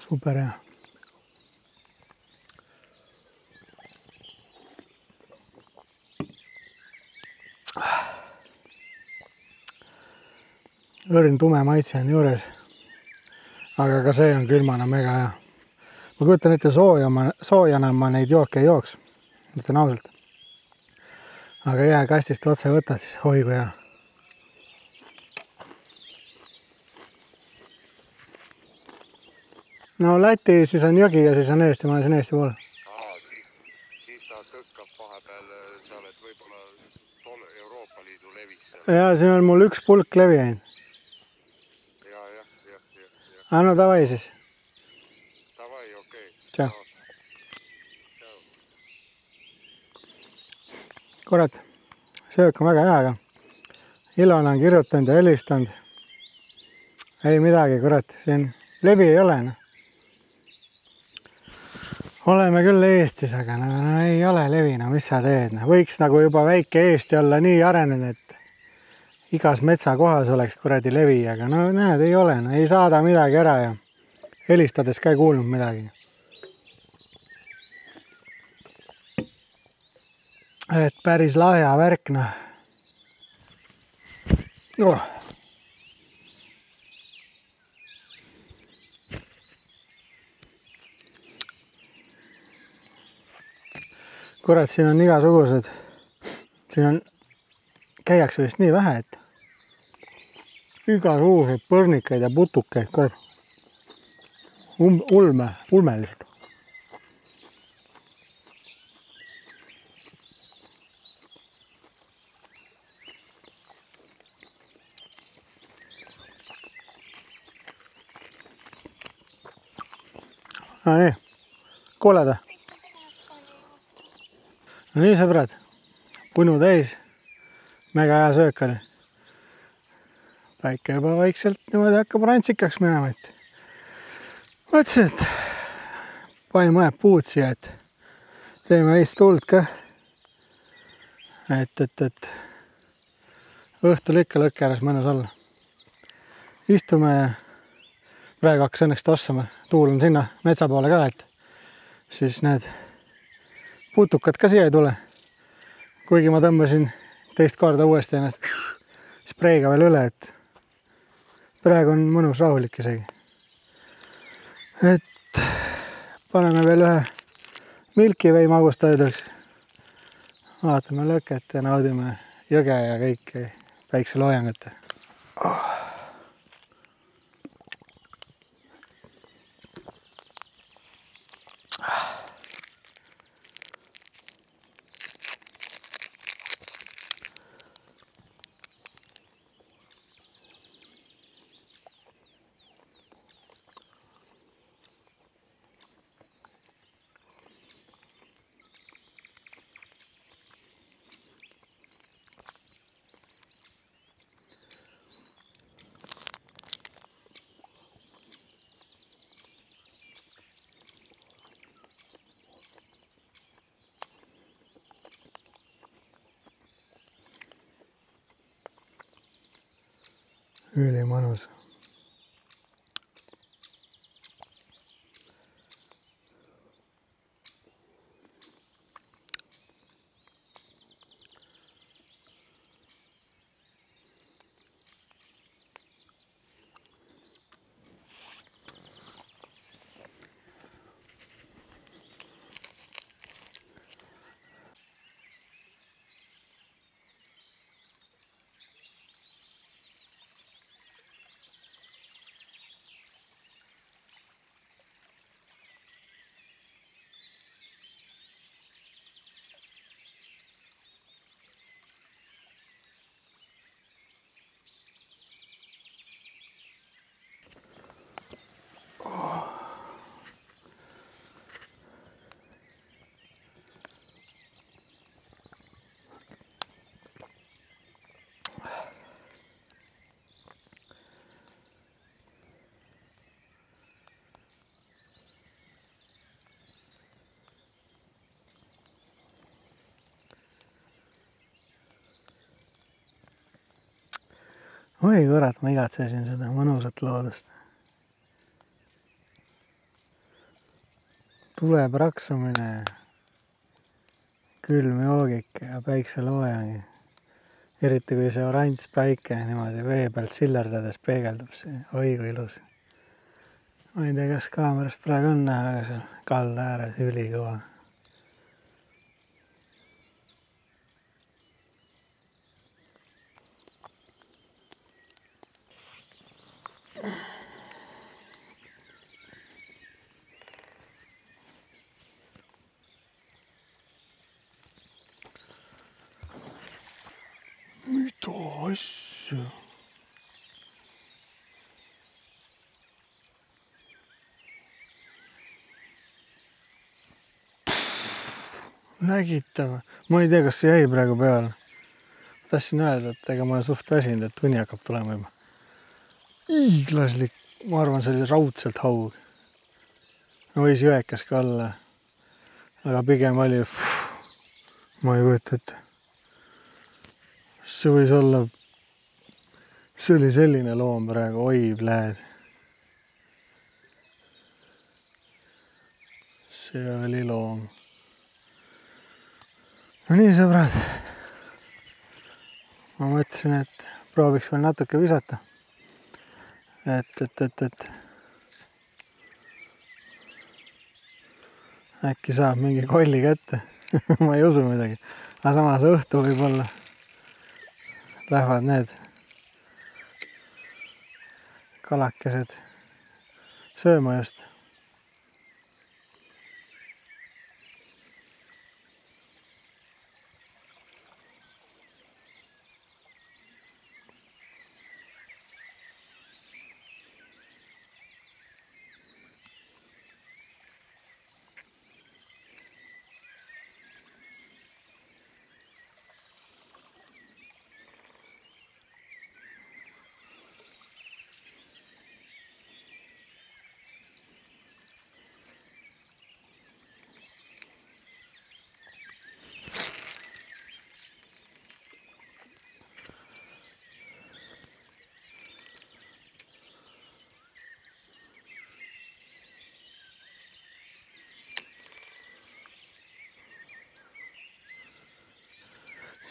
Super hea. Õrn tume maitse on juures, aga ka see on külmana mega hea. Ma kujutan ette soojana ma neid jooke ei jooks, ütlen ausalt. Aga jääkastist otse võtad, siis oi kui hea. No Läti, siis on jõgi ja siis on Eesti, ma olen siin Eesti poole. Siis ta tõkkab vahepeal, sa oled võib-olla Euroopa Liidu levisse. Ja siin on mul 1 pulk levi ainult. Ja. No davai siis. Davai, okei. Tšau. Kurat, söök on väga hea, aga Ilona on kirjutanud ja helistanud. Ei midagi, kurat, siin levi ei ole. Oleme küll Eestis, aga no ei ole levi, no mis sa teed? Võiks nagu juba väike Eesti olla nii arenenud, et igas metsakohas oleks kuradi levi, aga no näed, ei ole, no ei saada midagi ära ja helistades ka ei kuulnud midagi. Et päris lahja värk, noh. kurat, siin on igasugused. Siin on, käiakse vist nii vähe, et igasuguseid põrnikaid ja putukeid, kurat. Ulmeliselt. No nii, kuuled? No nii, sõbrad, punu täis, mega hea söök oli. Päike juba vaikselt niimoodi hakkab rantsikaks minema, et mõtlesin, et panin mõned puud siia, et teeme veits tuld ka. Et õhtul ikka lõkke ääres mõnus olla. Istume ja praegu hakkas õnneks tossama. Tuul on sinna metsa poole ka, et siis need putukad ka siia ei tule. Kuigi ma tõmbasin teist korda uuesti ennast spreiga veel üle, et praegu on mõnus rahulik isegi. Et paneme veel ühe Milky Way magustoiduks. Vaatame lõket ja naudime jõge ja kõiki päikseloojangut. Ülimõnus. Oi kurat, ma igatsesin seda mõnusat loodust. Tule praksumine, külm joogik ja päikseloojang. Eriti kui see oranž päike niimoodi vee pealt sillerdades peegeldub see. Oi kui ilus. Ma ei tea, kas kaamerast praegu on näha, aga seal kalda ääres ülikõva. Mida asja? Nägitav. Ma ei tea, kas see jäi praegu peale. Tahtsin öelda, et ega ma olen suht väsinud, et uni hakkab tulema juba. Hiiglaslik. Ma arvan, see oli raudselt haug. Võis jõekas ka olla. Aga pigem oli... Ma ei võeta ette. See võis olla... See oli selline loom praegu. Oi, pläed. See oli loom. No nii, sõbrad. Ma mõtlesin, et prooviks veel natuke visata. Et äkki saab mingi kolli kätte. ma ei usu midagi. Aga samas õhtu võib-olla lähevad need kalakesed sööma just.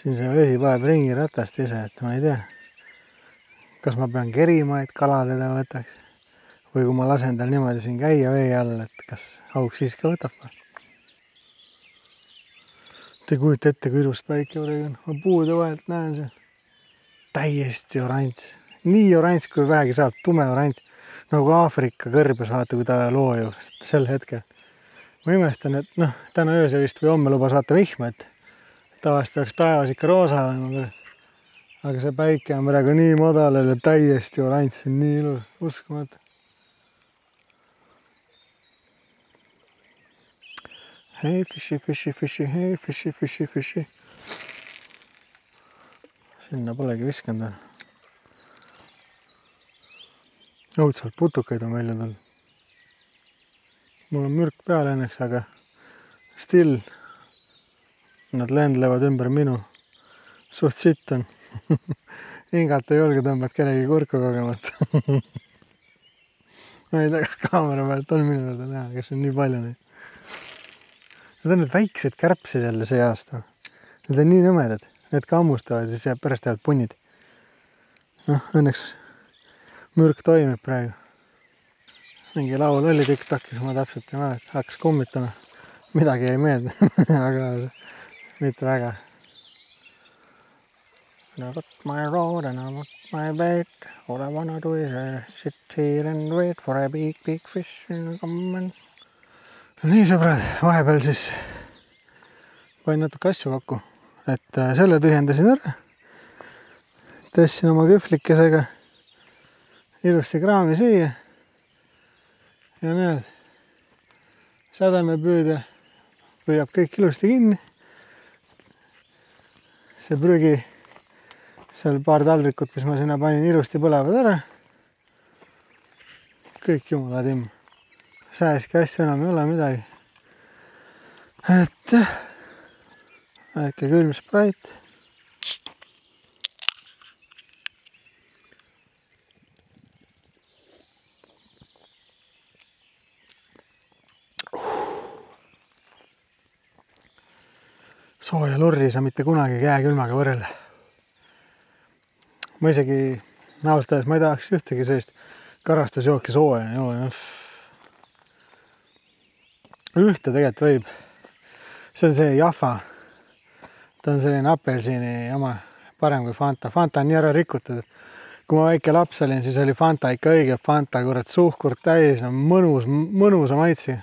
Siin see vesi paneb ringi ratast ise, et ma ei tea, kas ma pean kerima, et kala teda võtaks või kui ma lasen tal niimoodi siin käia vee all, et kas auk siis ka võtab. Te kujuta ette, kui ilus päike juurde on. Ma puude vahelt näen seal. Täiesti oranž. Nii oranž, kui vähegi saab. Tume oranž. Nagu Aafrika kõrbes, vaata, kui ta loojub sel hetkel. Ma imestan, et noh, täna ööse vist või homme lubas vaata vihma, et tavaliselt peaks taevas ikka roosa olema. Aga see päike on praegu nii madalal ja täiesti oranž. See on nii ilus. Uskumata. Hei, fishy, fishy, fishy, hei, fishy, fishy, fishy. Sinna polegi viskanud veel. Õudselt putukaid on välja tulnud. Mul on mürk peal õnneks, aga still nad lendlevad ümber minu. Suht sitt on. Hingata ei julge, tõmbad kellegi kurku kogemast. Ma ei tea, kas kaamera pealt on minu juurde näha, kes on nii palju neid. Need on need väiksed kärbsed jälle see aasta. Need on nii nõmedad. Need ka hammustavad ja siis pärast jäävad punnid. Noh, õnneks mürk toimib praegu. Mingi laul oli TikTokis, ma täpselt ei mäleta. Hakkas kummitama. Midagi ei meeldi, aga mitte väga. I got my road and I got my bed. All I wanna do is sit here and wait for a big fish in come and... Nii sõbrad, vahepeal siis panin natuke asju kokku, et selle tühjendasin ära. Tõstsin oma kühvlikesega ilusti kraami süüa. Ja näed, sädemepüüde püüab kõik ilusti kinni. See prügi, seal paar taldrikut, mis ma sinna panin, ilusti põlevad ära. Kõik jumala timm. Sääski asju enam ei ole midagi. Et väike külm sprait. Sooja lurri ei saa mitte kunagi käekülmaga võrrelda. Ma isegi ausalt, ma ei tahaks ühtegi sellist karastusjooki sooja juua. Ühte tegelikult võib. See on see Jaffa. Ta on selline apelsiini oma, parem kui Fanta. Fanta on nii ära rikutud. Kui ma väike laps olin, siis oli Fanta ikka õige. Fanta, kurat, suhkurt täis, no mõnusa maitsi.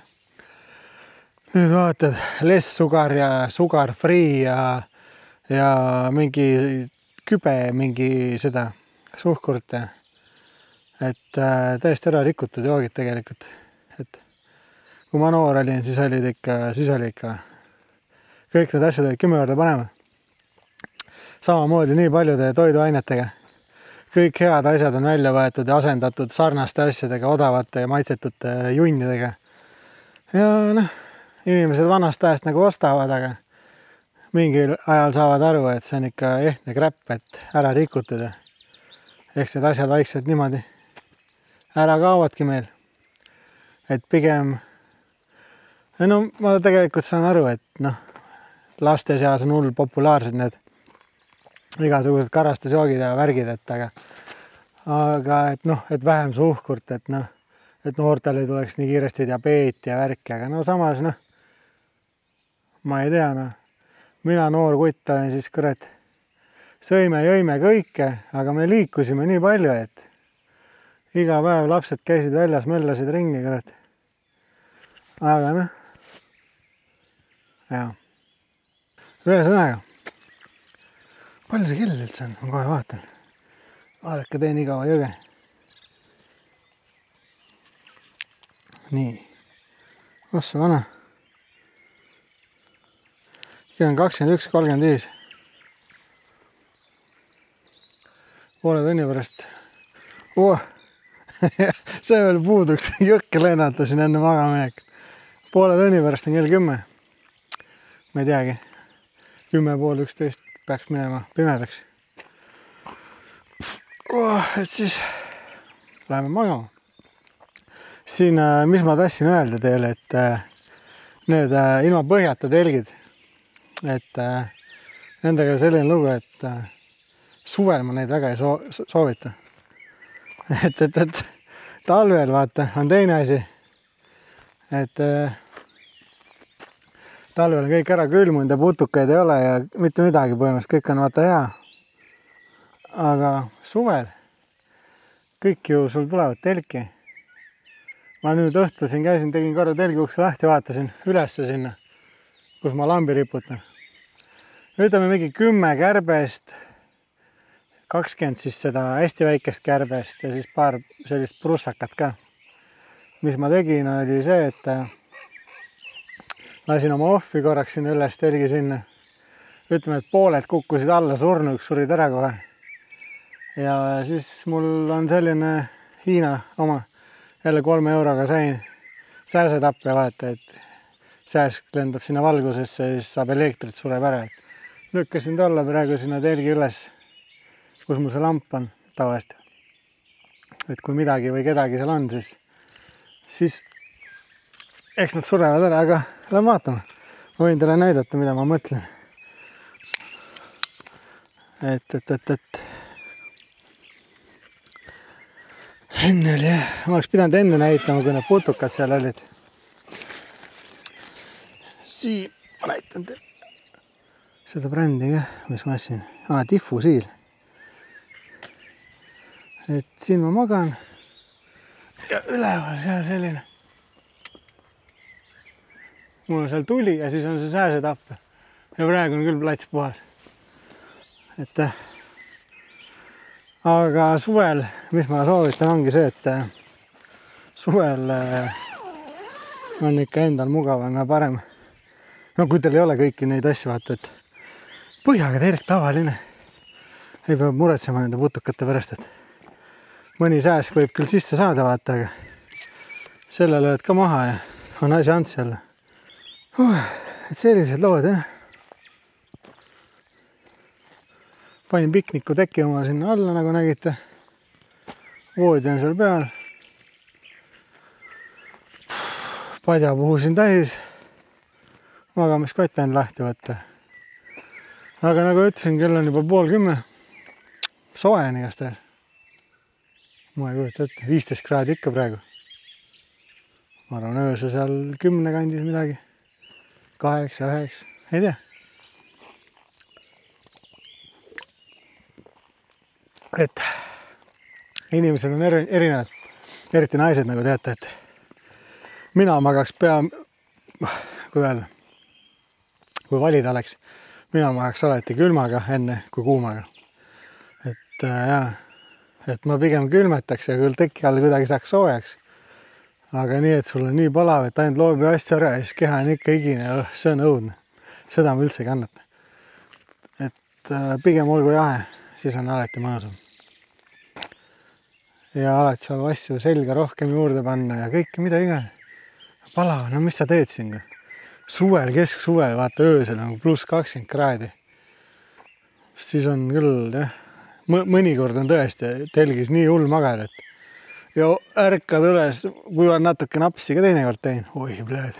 Nüüd vaatad, less sugar ja sugar free ja mingi kübe, mingi seda suhkurt. Et täiesti ära rikutud joogid tegelikult. Et kui ma noor olin, siis oli ikka kõik need asjad olid 10 korda paremad. Samamoodi nii paljude toiduainetega. Kõik head asjad on välja võetud ja asendatud sarnaste asjadega, odavate ja maitsetute junnidega. Ja noh, inimesed vanast ajast nagu ostavad, aga mingil ajal saavad aru, et see on ikka ehtne kräpp, et ära rikutud. Ehk need asjad vaikselt niimoodi ära kaavadki meil. Et pigem no ma tegelikult saan aru, et noh, laste seas on hull populaarsed need igasugused karastusjoogid ja värgid, aga et noh, et vähem suhkurt, et noh, et noortel ei tuleks nii kiiresti diabeeti ja värki, aga no samas noh, ma ei tea, noh. Mina noor kutt olen siis kurat. Sõime, jõime kõike, aga me liikusime nii palju, et iga päev lapsed käisid väljas, möllasid ringi, kurat. Aga noh. Jaa. Ühesõnaga. Palju see kell üldse on? Ma kohe vaatan. Vaadake, teen igava jõge. Nii. Ossa vana. Kell on 21.35. Poole tunni pärast. See veel puuduks jõkke lennatasin enne magaminek. Poole tunni pärast on kell 10. Ma ei teagi. 10:30 peaks minema pimedaks. Et siis läheme magama. Siin, mis ma tahtsin öelda teile, et need ilma põhjata telgid, et nendega selline lugu, et suvel ma neid väga ei soovita. Et talvel vaata on teine asi, et talvel on kõik ära külmunud ja putukaid ei ole ja mitte midagi põhimõtteliselt, kõik on vaata hea. Aga suvel kõik ju sul tulevad telki. Ma nüüd õhtul siin käisin, tegin korra telgi ukse lahti, vaatasin ülesse sinna, kus ma lambi riputan. Ütleme mingi 10 kärbest, 20 siis seda hästi väikest kärbest ja siis paar sellist prussakat ka. Mis ma tegin, oli see, et lasin oma ohvi korraks sinna üles telgi sinna. Ütleme, et pooled kukkusid alla, surnuks surid ära kohe. Ja siis mul on selline Hiina oma, jälle 3 euroga sain sääsetappe vaata, et sääsk lendab sinna valgusesse ja siis saab elektrit, sureb ära. Lükkasin tolla praegu sinna telgi üles, kus mul see lamp on tavaliselt. Et kui midagi või kedagi seal on, siis eks nad surevad ära, aga lähen vaatama. Ma võin teile näidata, mida ma mõtlen. Et. Enne oli jah, ma oleks pidanud enne näitama, kui need putukad seal olid. Siin ma näitan teile seda brändi ka, mis ma assin. Diffusiil. Et siin ma magan ja üleval seal selline. Mul on seal tuli ja siis on see sääsetapp. Ja praegu on küll plats puhas. Et aga suvel, mis ma soovitan, ongi see, et suvel on ikka endal mugavam ja parem. No kui teil ei ole kõiki neid asju, vaata, et põhjaga telk tavaline. Ei pea muretsema nende putukate pärast, et mõni sääsk võib küll sisse saada, vaata, aga selle lööd ka maha ja on asi ants jälle. Et sellised lood, jah. Panin pikniku teki oma sinna alla, nagu nägite. Voodi on seal peal. Padja puhusin täis. Magamiskott on lahti võtta. Aga nagu ütlesin, kell on juba 9:30. Soe on igastahes. Ma ei kujuta ette, 15 kraadi ikka praegu. Ma arvan, ööse seal 10 kandis midagi. 8, 9, ei tea. Et inimesed on erinevad, eriti naised, nagu teate, et mina magaks kui valida oleks, mina magaks alati külmaga enne kui kuumaga. Et jah, et ma pigem külmetaks ja küll teki all kuidagi saaks soojaks. Aga nii, et sul on nii palav, et ainult loobi asja ära ja siis keha on ikka igine, see on õudne. Seda ma üldse ei kannata. Et pigem olgu jahe, siis on alati mõnusam. Ja alati saab asju selga rohkem juurde panna ja kõike mida iga. Palav, no mis sa teed siin? Suvel, kesksuvel, vaata öösel on pluss 20 kraadi. Siis on küll, jah, mõnikord on tõesti telgis nii hull magada, et ja ärkad üles, kui on natuke napsi ka teinekord tein. Oi, blööd.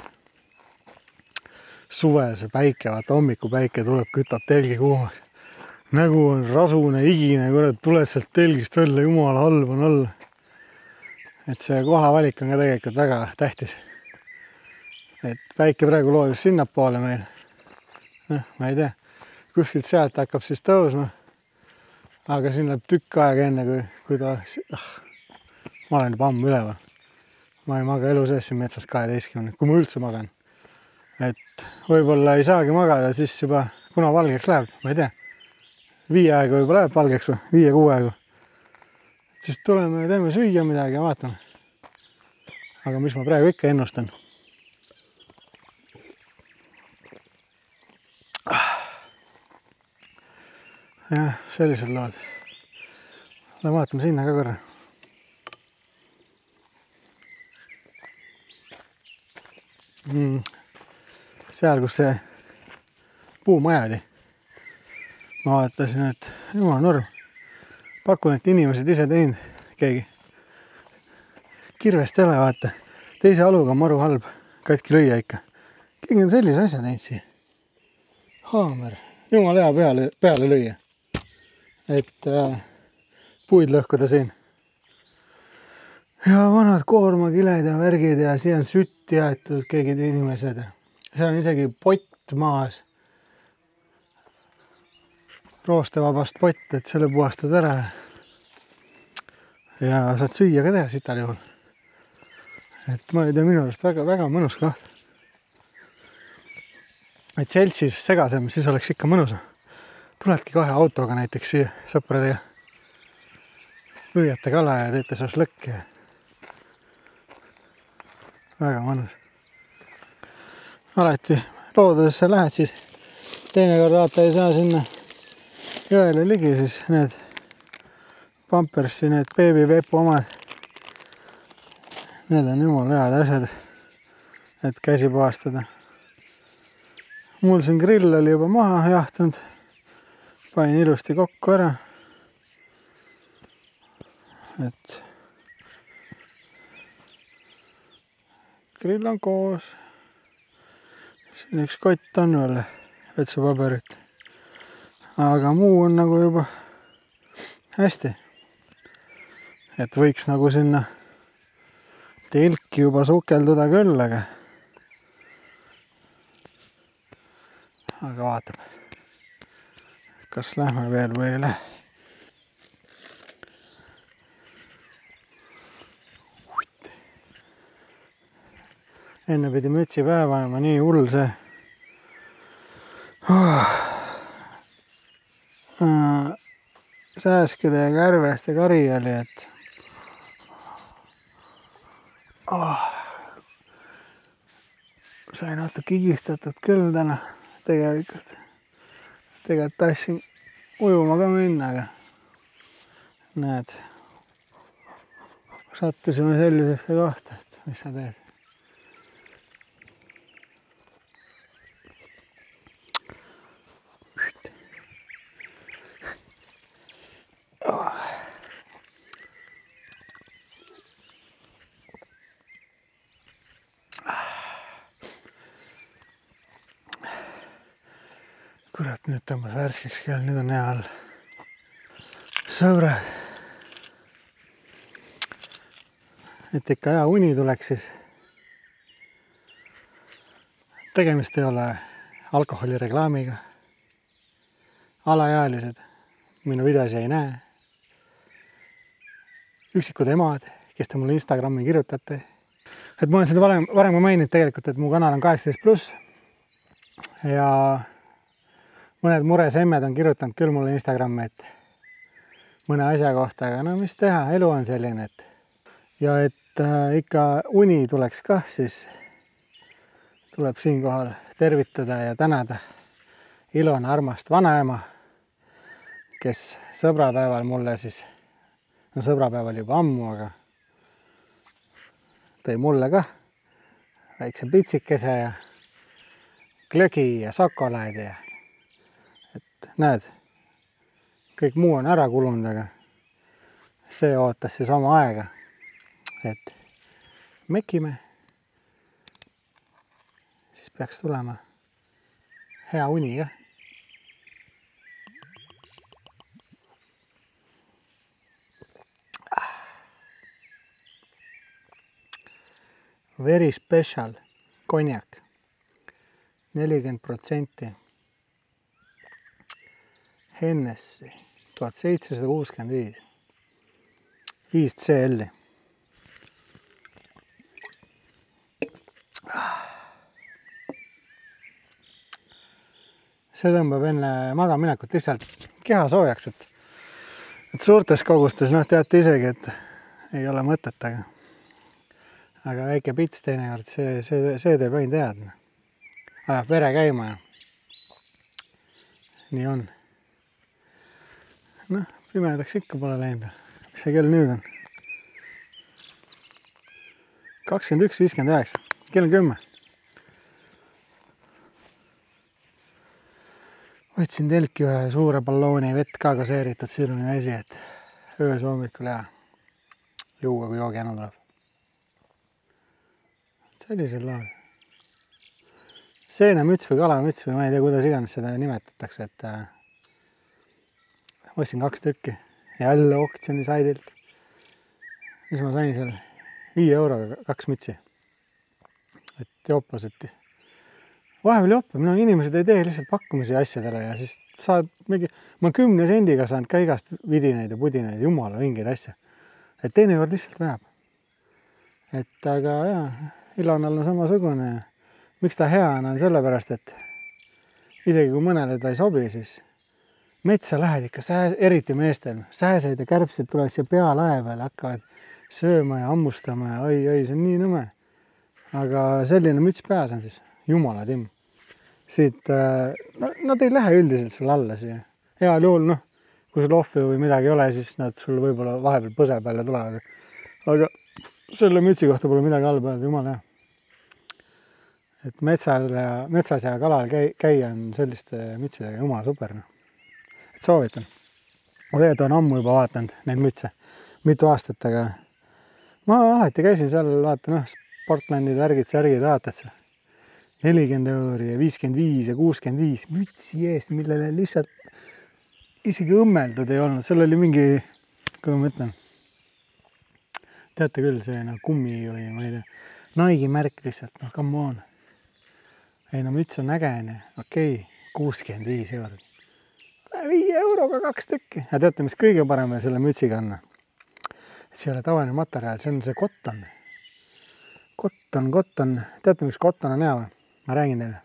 Suvel see päike, vaata hommikupäike tuleb, kütab telgi kuumaks. Nägu on rasune, igine, kurat, tuled sealt telgist välja, jumala halb on olla. Et see kohavalik on ka tegelikult väga tähtis. Et päike praegu loojus sinnapoole meil. ma ei tea, kuskilt sealt hakkab siis tõusma. Aga siin läheb tükk aega enne, kui ta... ma olen juba ammu üleval. Ma ei maga elu sees siin metsas 12, kui ma üldse magan. Et võib-olla ei saagi magada, siis juba kuna valgeks läheb, ma ei tea. 5 aega võib-olla läheb valgeks või 5-6 aega. Siis tuleme ja teeme süüa midagi ja vaatame. Aga mis ma praegu ikka ennustan? Jah, sellised lood. Vaatame sinna ka korra. Seal, kus see puumaja oli. Ma vaatasin, et jumal norm. Pakun, et inimesed ise teinud keegi. Kirvest ei ole, vaata. Teise aluga on maru halb. Katki lüüa ikka. Keegi on sellise asja teinud siia. Haamer. Jumal hea peale lüüa. Et puid lõhkuda siin. Ja vanad koormakiled ja värgid ja siia on sütt jäetud keegi inimesed. Seal on isegi pott maas. Roostevabast pott, et selle puhastad ära. Ja saad süüa ka teha sital juhul. Et ma ei tea, minu arust väga mõnus koht. Et seltsis segasem, siis oleks ikka mõnus. Tuledki kohe autoga näiteks siia sõpradega. Lüüate kala ja teete šašlõkki. Väga mõnus. Alati loodusesse lähed, siis teinekord vaata ei saa sinna jõele ligi, siis need pampersi, need beebipepu omad. Need on jumal head asjad, et käsi puhastada. Mul siin grill oli juba maha jahtunud. Pain ilusti kokku ära. Et grill on koos. Siin üks kott on veel vetsupaberit. Aga muu on nagu juba hästi. Et võiks nagu sinna telki juba sukelduda küll, aga vaatab. Kas lähme veel või ei lähe? Enne pidi mütsi päeva olema nii hull see. Sääskide ja kärveste kari oli, et sai natuke higistatud küll täna tegelikult. Tegelikult tahtsin ujuma ka minna, aga näed, sattusime sellisesse kohta, et mis sa teed. Kurat, nüüd tõmbas värskeks kell, nüüd on hea all. Sõbrad. Et ikka hea uni tuleks, siis tegemist ei ole alkoholireklaamiga. Alaealised minu videos ei näe. Üksikud emad, kes te mulle Instagrami kirjutate. Et ma olen seda varem maininud tegelikult, et mu kanal on 18+. Ja mõned mures emmed on kirjutanud küll mulle Instagrami, et mõne asja kohta, aga no mis teha, elu on selline, et ja et ikka uni tuleks kah, siis tuleb siinkohal tervitada ja tänada Ilona armast vanaema, kes sõbrapäeval mulle siis, no sõbrapäeval juba ammu, aga tõi mulle ka väikse pitsikese ja glögi ja sokolaadi ja et näed, kõik muu on ära kulunud, aga see ootas siis oma aega, et mekime, siis peaks tulema hea uni ka. Very special konjak, 40%. Hennessy 1765. 5 CL-i. See tõmbab enne magaminekut lihtsalt keha soojaks, et suurtes kogustes, noh, teate isegi, et ei ole mõtet, aga väike pits teinekord, see teeb ainult head. Ajab vere käima ja nii on. Noh, pimedaks ikka pole läinud. Mis see kell nüüd on? 21.59, kell 10. Võtsin telki ühe suure ballooni vett ka gaseeritud siruni vesi, et öös hommikul hea juua, kui joogijanu tuleb. Sellisel laad. Seenemüts või kalamüts või ma ei tea, kuidas iganes seda nimetatakse, et ostsin 2 tükki. Jälle oktsiooni saidilt. Mis ma sain seal? 5 euroga 2 mütsi. Et joplaseti. Vahepeal joppe, no inimesed ei tee lihtsalt pakkumisi asjadele ja siis saad mingi, ma 10 sendiga saanud ka igast vidinaid ja pudinaid, jumala vingeid asja. Et teinekord lihtsalt vajab. Et aga jaa, Ilonal on samasugune. Miks ta hea on sellepärast, et isegi kui mõnele ta ei sobi, siis metsa lähed ikka, eriti meestel, sääseid ja kärbsed tulevad siia pealae peale, hakkavad sööma ja hammustama ja oi, see on nii nõme. Aga selline müts peas on siis. Jumala timm. Siit, nad ei lähe üldiselt sul alla siia. Heal juhul, noh, kui sul ohvi või midagi ei ole, siis nad sul võib-olla vahepeal põse peale tulevad. Aga selle mütsi kohta pole midagi halba öelda, jumala hea. Et metsas ja kalal käia on selliste mütsidega jumala super. No. Et soovitan. Ma tegelikult olen ammu juba vaatanud neid mütse. Mitu aastat, aga ma alati käisin seal, vaata, noh, Portlandid, särgid, vaatad seal. 40 euri ja 55 ja 65 mütsi eest, millele lihtsalt isegi õmmeldud ei olnud. Seal oli mingi, kui ma mõtlen, teate küll, see kummi või ma ei tea, Nike'i märk lihtsalt, noh, come on. Ei, no müts on ägene, okei, 65 eurot. 5 euroga 2 tükki. Ja teate, mis kõige parem selle mütsiga on? See ei ole tavaline materjal, see on see kotton. Kotton. Teate, miks kotton on hea või? Ma räägin teile,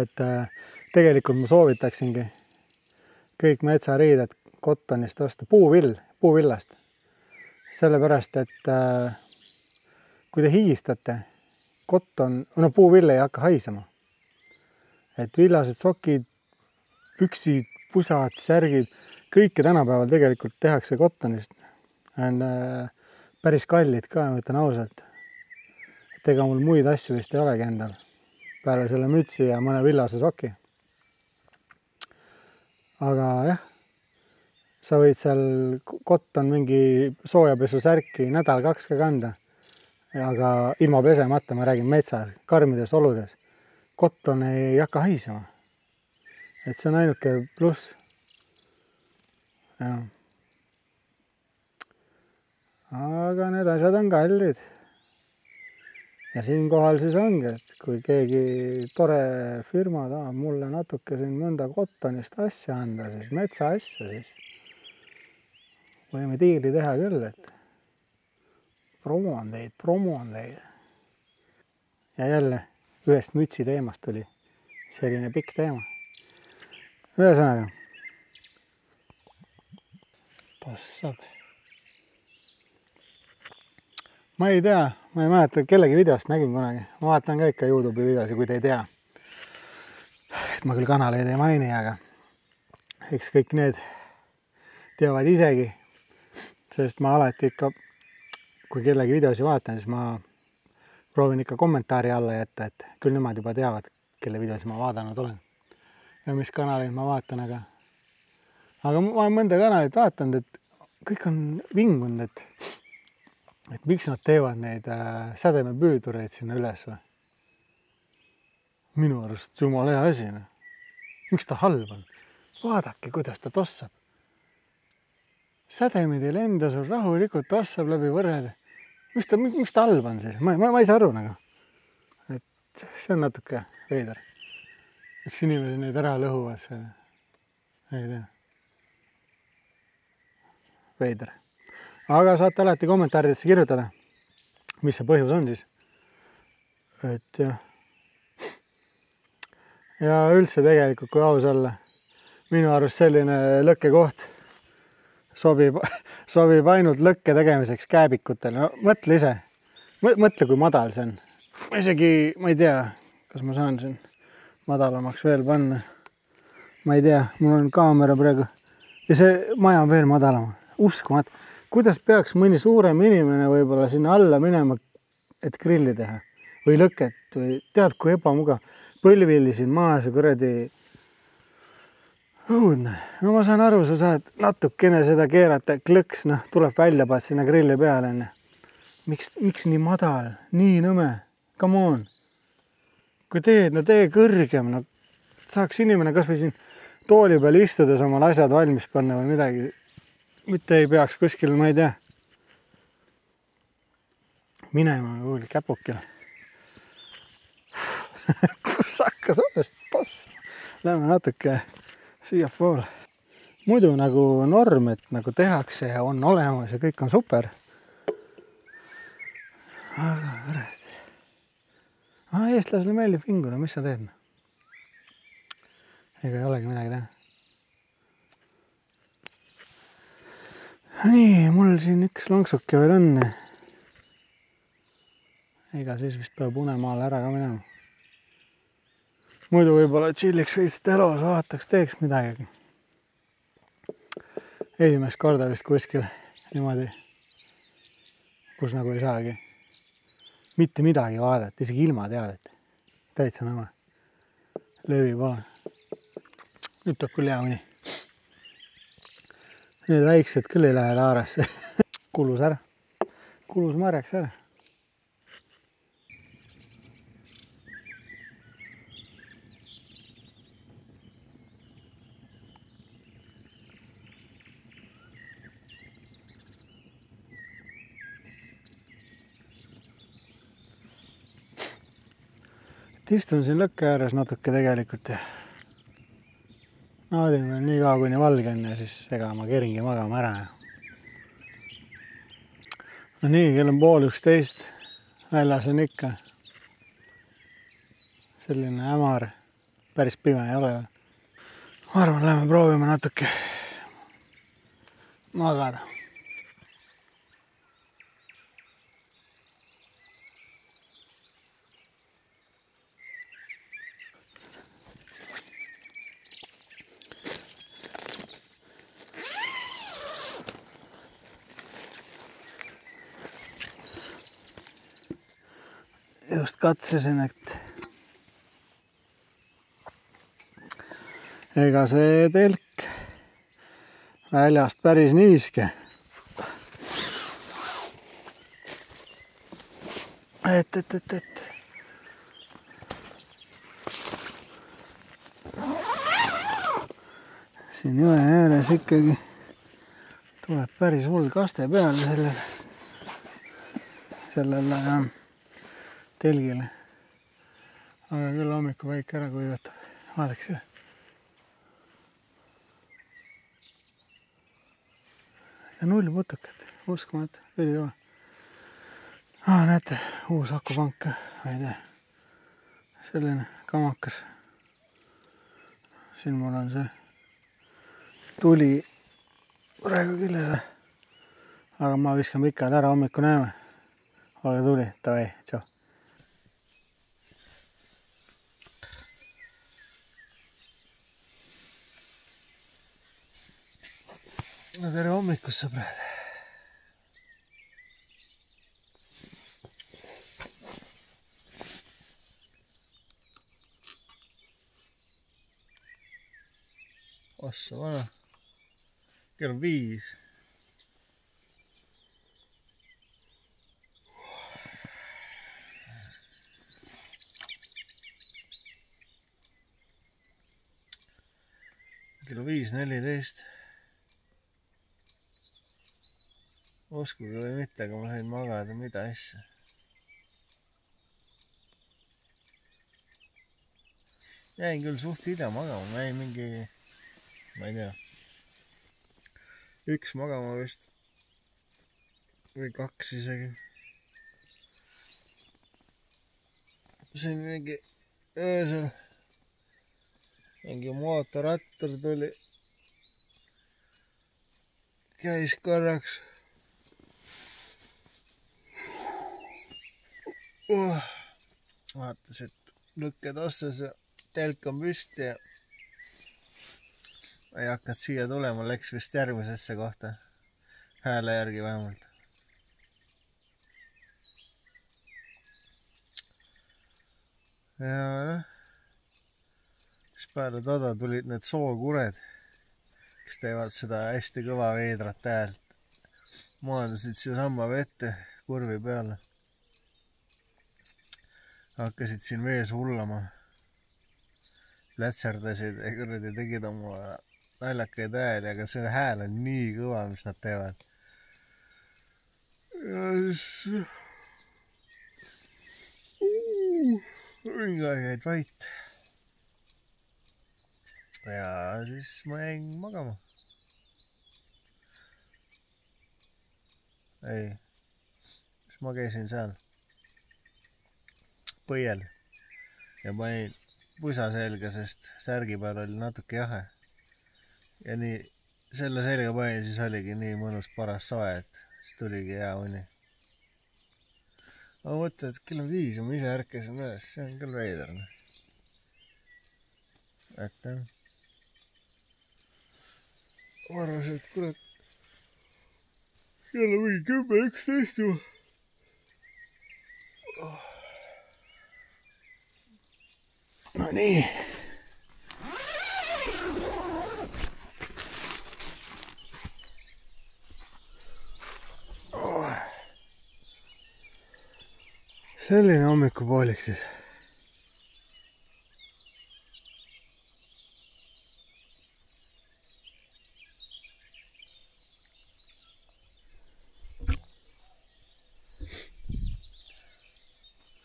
et tegelikult ma soovitaksingi kõik metsariided kottonist osta, puuvillast. Sellepärast, et kui te higistate, puuvill ei hakka haisema. Et villased sokid, püksid, pusad, särgid, kõike tänapäeval tegelikult tehakse kottonist. On päris kallid ka, ma ütlen ausalt. Et ega mul muid asju vist ei olegi endal. Peale selle mütsi ja mõne villase soki. Aga jah, sa võid seal kotton mingi soojapesu särki nädal 2 ka kanda. Aga ilma pesemata, ma räägin metsas, karmides oludes. Kotton ei hakka haisema. Et see on ainuke pluss. Ja. Aga need asjad on kallid. Ja siinkohal siis ongi, et kui keegi tore firma tahab mulle natuke siin mõnda kottonist asja anda, siis metsa asja, siis võime diili teha küll, et promoon teid. Ja jälle ühest mütsi teemast tuli selline pikk teema. Ühesõnaga, tossab. Ma ei tea, ma ei mäleta, kellegi videost nägin kunagi. Ma vaatan ka ikka YouTube'i videosi, kui te ei tea. Et ma küll kanaleid ei maini, aga eks kõik need teavad isegi. Sest ma alati ikka, kui kellegi videosi vaatan, siis ma proovin ikka kommentaari alla jätta, et küll nemad juba teavad, kelle videosi ma vaadanud olen. Ja mis kanaleid ma vaatan, aga ma olen mõnda kanalit vaatanud, et kõik on vingunud, et miks nad teevad neid sädemepüüdureid sinna üles või? Minu arust jumala hea asi. Miks ta halb on? Vaadake, kuidas ta tossab. Sädemid ei lenda sul rahulikult, tossab läbi võrrede. Miks ta halb on siis? Ma ei saa aru nagu. Et see on natuke veider. Miks inimesed neid ära lõhuvad? ei tea. Veider. Aga saate alati kommentaaridesse kirjutada, mis see põhjus on siis. Et jah. Ja üldse tegelikult, kui aus olla, minu arust selline lõkkekoht sobib ainult lõkke tegemiseks kääbikutele. No, mõtle ise. Mõtle, kui madal see on. Ma isegi, ma ei tea, kas ma saan siin madalamaks veel panna. Ma ei tea, mul on kaamera praegu. Ja see maja on veel madalam. Uskumat. Kuidas peaks mõni suurem inimene võib-olla sinna alla minema, et grilli teha? Või lõket? Või tead, kui ebamugav. Põlvili siin maas ja kuradi õudne. No ma saan aru, sa saad natukene seda keerata, klõks, noh, tuleb välja paad sinna grilli peale. Miks nii madal? Nii nõme? Come on. Kui teed, no tee kõrgem. No, saaks inimene kas või siin tooli peal istudes omal asjad valmis panna või midagi. Mitte ei peaks kuskil, ma ei tea. Minema kuul käpukil. Kus hakkas sellest passa? Lähme natuke siia poole. Muidu nagu norm, et nagu tehakse ja on olemas ja kõik on super. Aga võrrad. Eestlasele meeldib vinguda, mis sa teed? Ega ei olegi midagi teha. Nii, mul siin üks lonksuke veel on. Ega siis vist peab unemaale ära ka minema. Muidu võib-olla chilliks veits telos, vaataks, teeks midagi. Esimest korda vist kuskil niimoodi, kus nagu ei saagi mitte midagi vaadata, isegi ilma teadet. Täitsa nõme. Levi pole. Nüüd peab küll hea mõni. Need väiksed küll ei lähe laarasse. Kulus ära. Kulus marjaks ära. Istun siin lõkke ääres natuke tegelikult ja naadin veel nii kaua kuni valge on ja siis ega ma keringi magama ära. No nii, kell on 12:30. Väljas on ikka selline hämar. Päris pime ei ole. Ma arvan, lähme proovime natuke magada. Just katsesin, et ega see telk väljast päris niiske. Et. Siin jõe ääres ikkagi tuleb päris hull kaste peale sellele telgile. Aga küll hommiku väike ära kuivatab. Vaadaks seda. Ja 0 putukat. Uskumatu. Üli kõva. Näete, uus akupank. Ma ei tea. Selline kamakas. Siin mul on see tuli praegu küljes. Aga ma viskan pikali ära, hommiku näeme. Olge tuli. Tavai. Tšau. No tere hommikust, sõbrad. Ossa vana. Kell on 5. Kell on 5:14. Uskuge või mitte, aga ma sain magada, mida asja. Jäin küll suht hilja magama, ma jäin mingi ma ei tea. Üks magama vist. Või 2 isegi. Siin mingi öösel mingi mootorrattur tuli. Käis korraks. Vaatas, et lõkked ossas ja telk on püsti ja ei hakanud siia tulema, läks vist järgmisesse kohta. Hääle järgi vähemalt. Ja noh, siis peale toda tulid need sookured, kes teevad seda hästi kõva veedrat häält. Maandusid siia samma vette kurvi peale. Hakkasid siin vees hullama. Plätserdasid ja kuradi tegid oma naljakaid hääli, aga see hääl on nii kõva, mis nad teevad. Ja siis mingi aeg jäid vait. Ja siis ma jäin magama. Ei, siis ma käisin seal põiel ja panin pusa selga, sest särgi peal oli natuke jahe. Ja nii selle selga panin, siis oligi nii mõnus paras soe, et siis tuligi hea uni. Ma mõtlen, et kell on 5 ja ma ise ärkasin üles, see on küll veider. Et ma arvasin, et kurat, jälle mingi 10-11 juba. No nii. Selline hommikupoolik siis.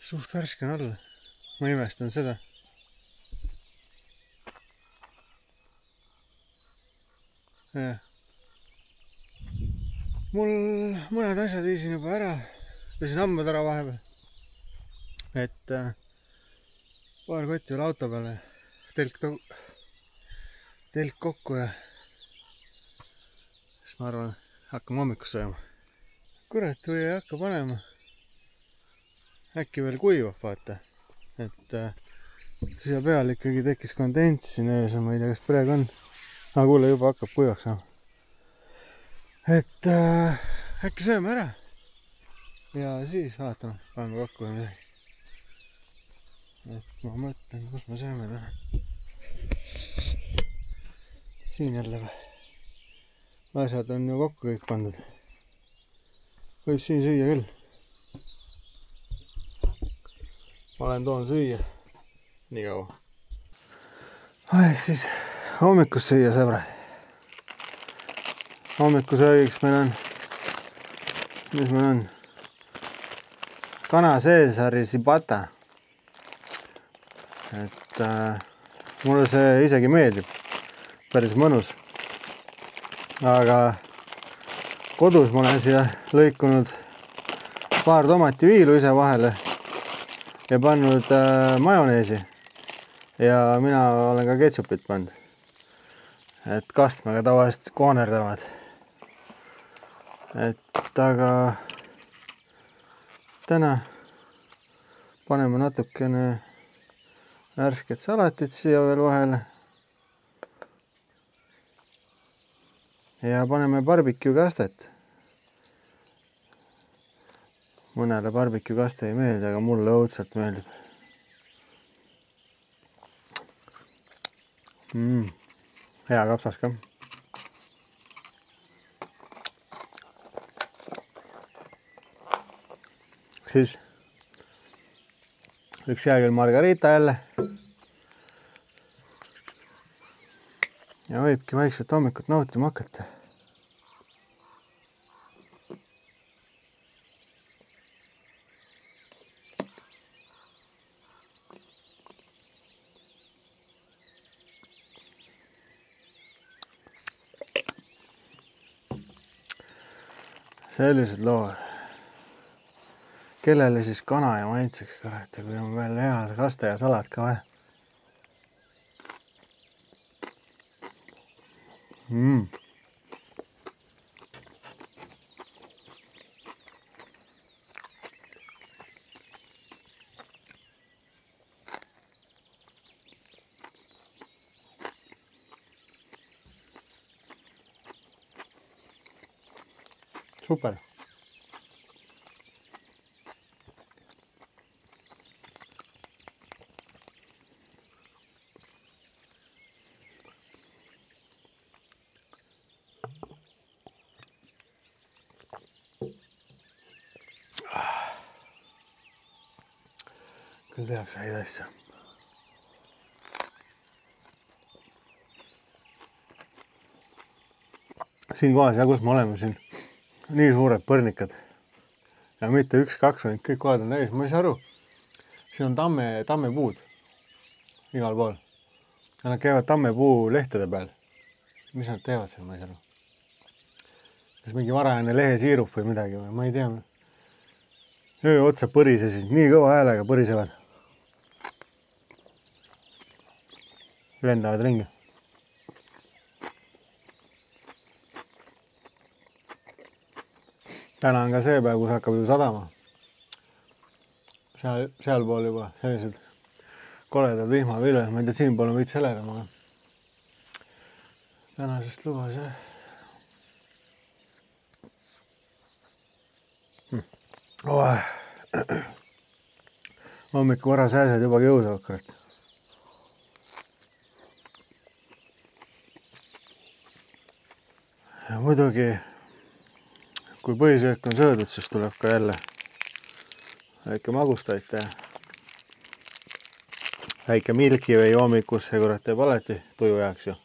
Suht värske on olla. Ma imestan seda. Ja. Mul mõned asjad viisin juba ära. Pesin hambad ära vahepeal. Et paar kotti veel auto peale. Telk kokku ja siis ma arvan, hakkame hommikust sööma. Kurat, või ei hakka panema. Äkki veel kuivab, vaata. Et siia peal ikkagi tekkis kondents siin öös, ma ei tea, kas praegu on. Aga kuule, juba hakkab kuivaks saama. Et äkki sööme ära. Ja siis vaatame, paneme kokku või midagi. Et ma mõtlen, kus me sööme täna. Siin jälle või. Asjad on ju kokku kõik pandud. Võib siin süüa küll. Ma olen toon süüa. Nii kaua. Aeg siis hommikus süüa, sõbrad. Hommikusöögiks meil on, mis meil on? Kana Caesari Ciabatta. Et mulle see isegi meeldib. Päris mõnus. Aga kodus ma olen siia lõikunud paar tomativiilu ise vahele ja pannud majoneesi. Ja mina olen ka ketšupit pannud. Et kastmega tavaliselt koonerdavad. Et aga täna paneme natukene värsket salatit siia veel vahele. Ja paneme barbecue kastet. Mõnele barbecue kaste ei meeldi, aga mulle õudselt meeldib. Hea kapsas ka. Siis üks hea küll margarita jälle. Ja võibki vaikselt hommikut nautima hakata. sellised lood. Kellele siis kana ja maitseks kurat, kui on veel hea kaste ja salat ka vaja. Super. Küll tehakse häid asju. Siin kohas ja kus me oleme siin, nii suured põrnikad ja mitte üks-kaks, kõik kohad on täis, ma ei saa aru. Siin on tammepuud igal pool ja nad käivad tammepuu lehtede peal. Mis nad teevad seal, ma ei saa aru. Kas mingi varajane lehesiirup või midagi või, ma ei tea. Öö otsa põrisesid, nii kõva häälega põrisevad. Lendavad ringi. Täna on ka see päev, kus hakkab ju sadama. Seal pool juba sellised koledad vihmaviled. Ma ei tea, siin pool on võid seledama. Tänasest lubas, jah. Hommiku vara sääsed juba kiusavad, kurat. Ja muidugi, kui põhisöök on söödud, siis tuleb ka jälle väike magustoit ja väike milki või hommikus, see kurat teeb alati tuju heaks ju.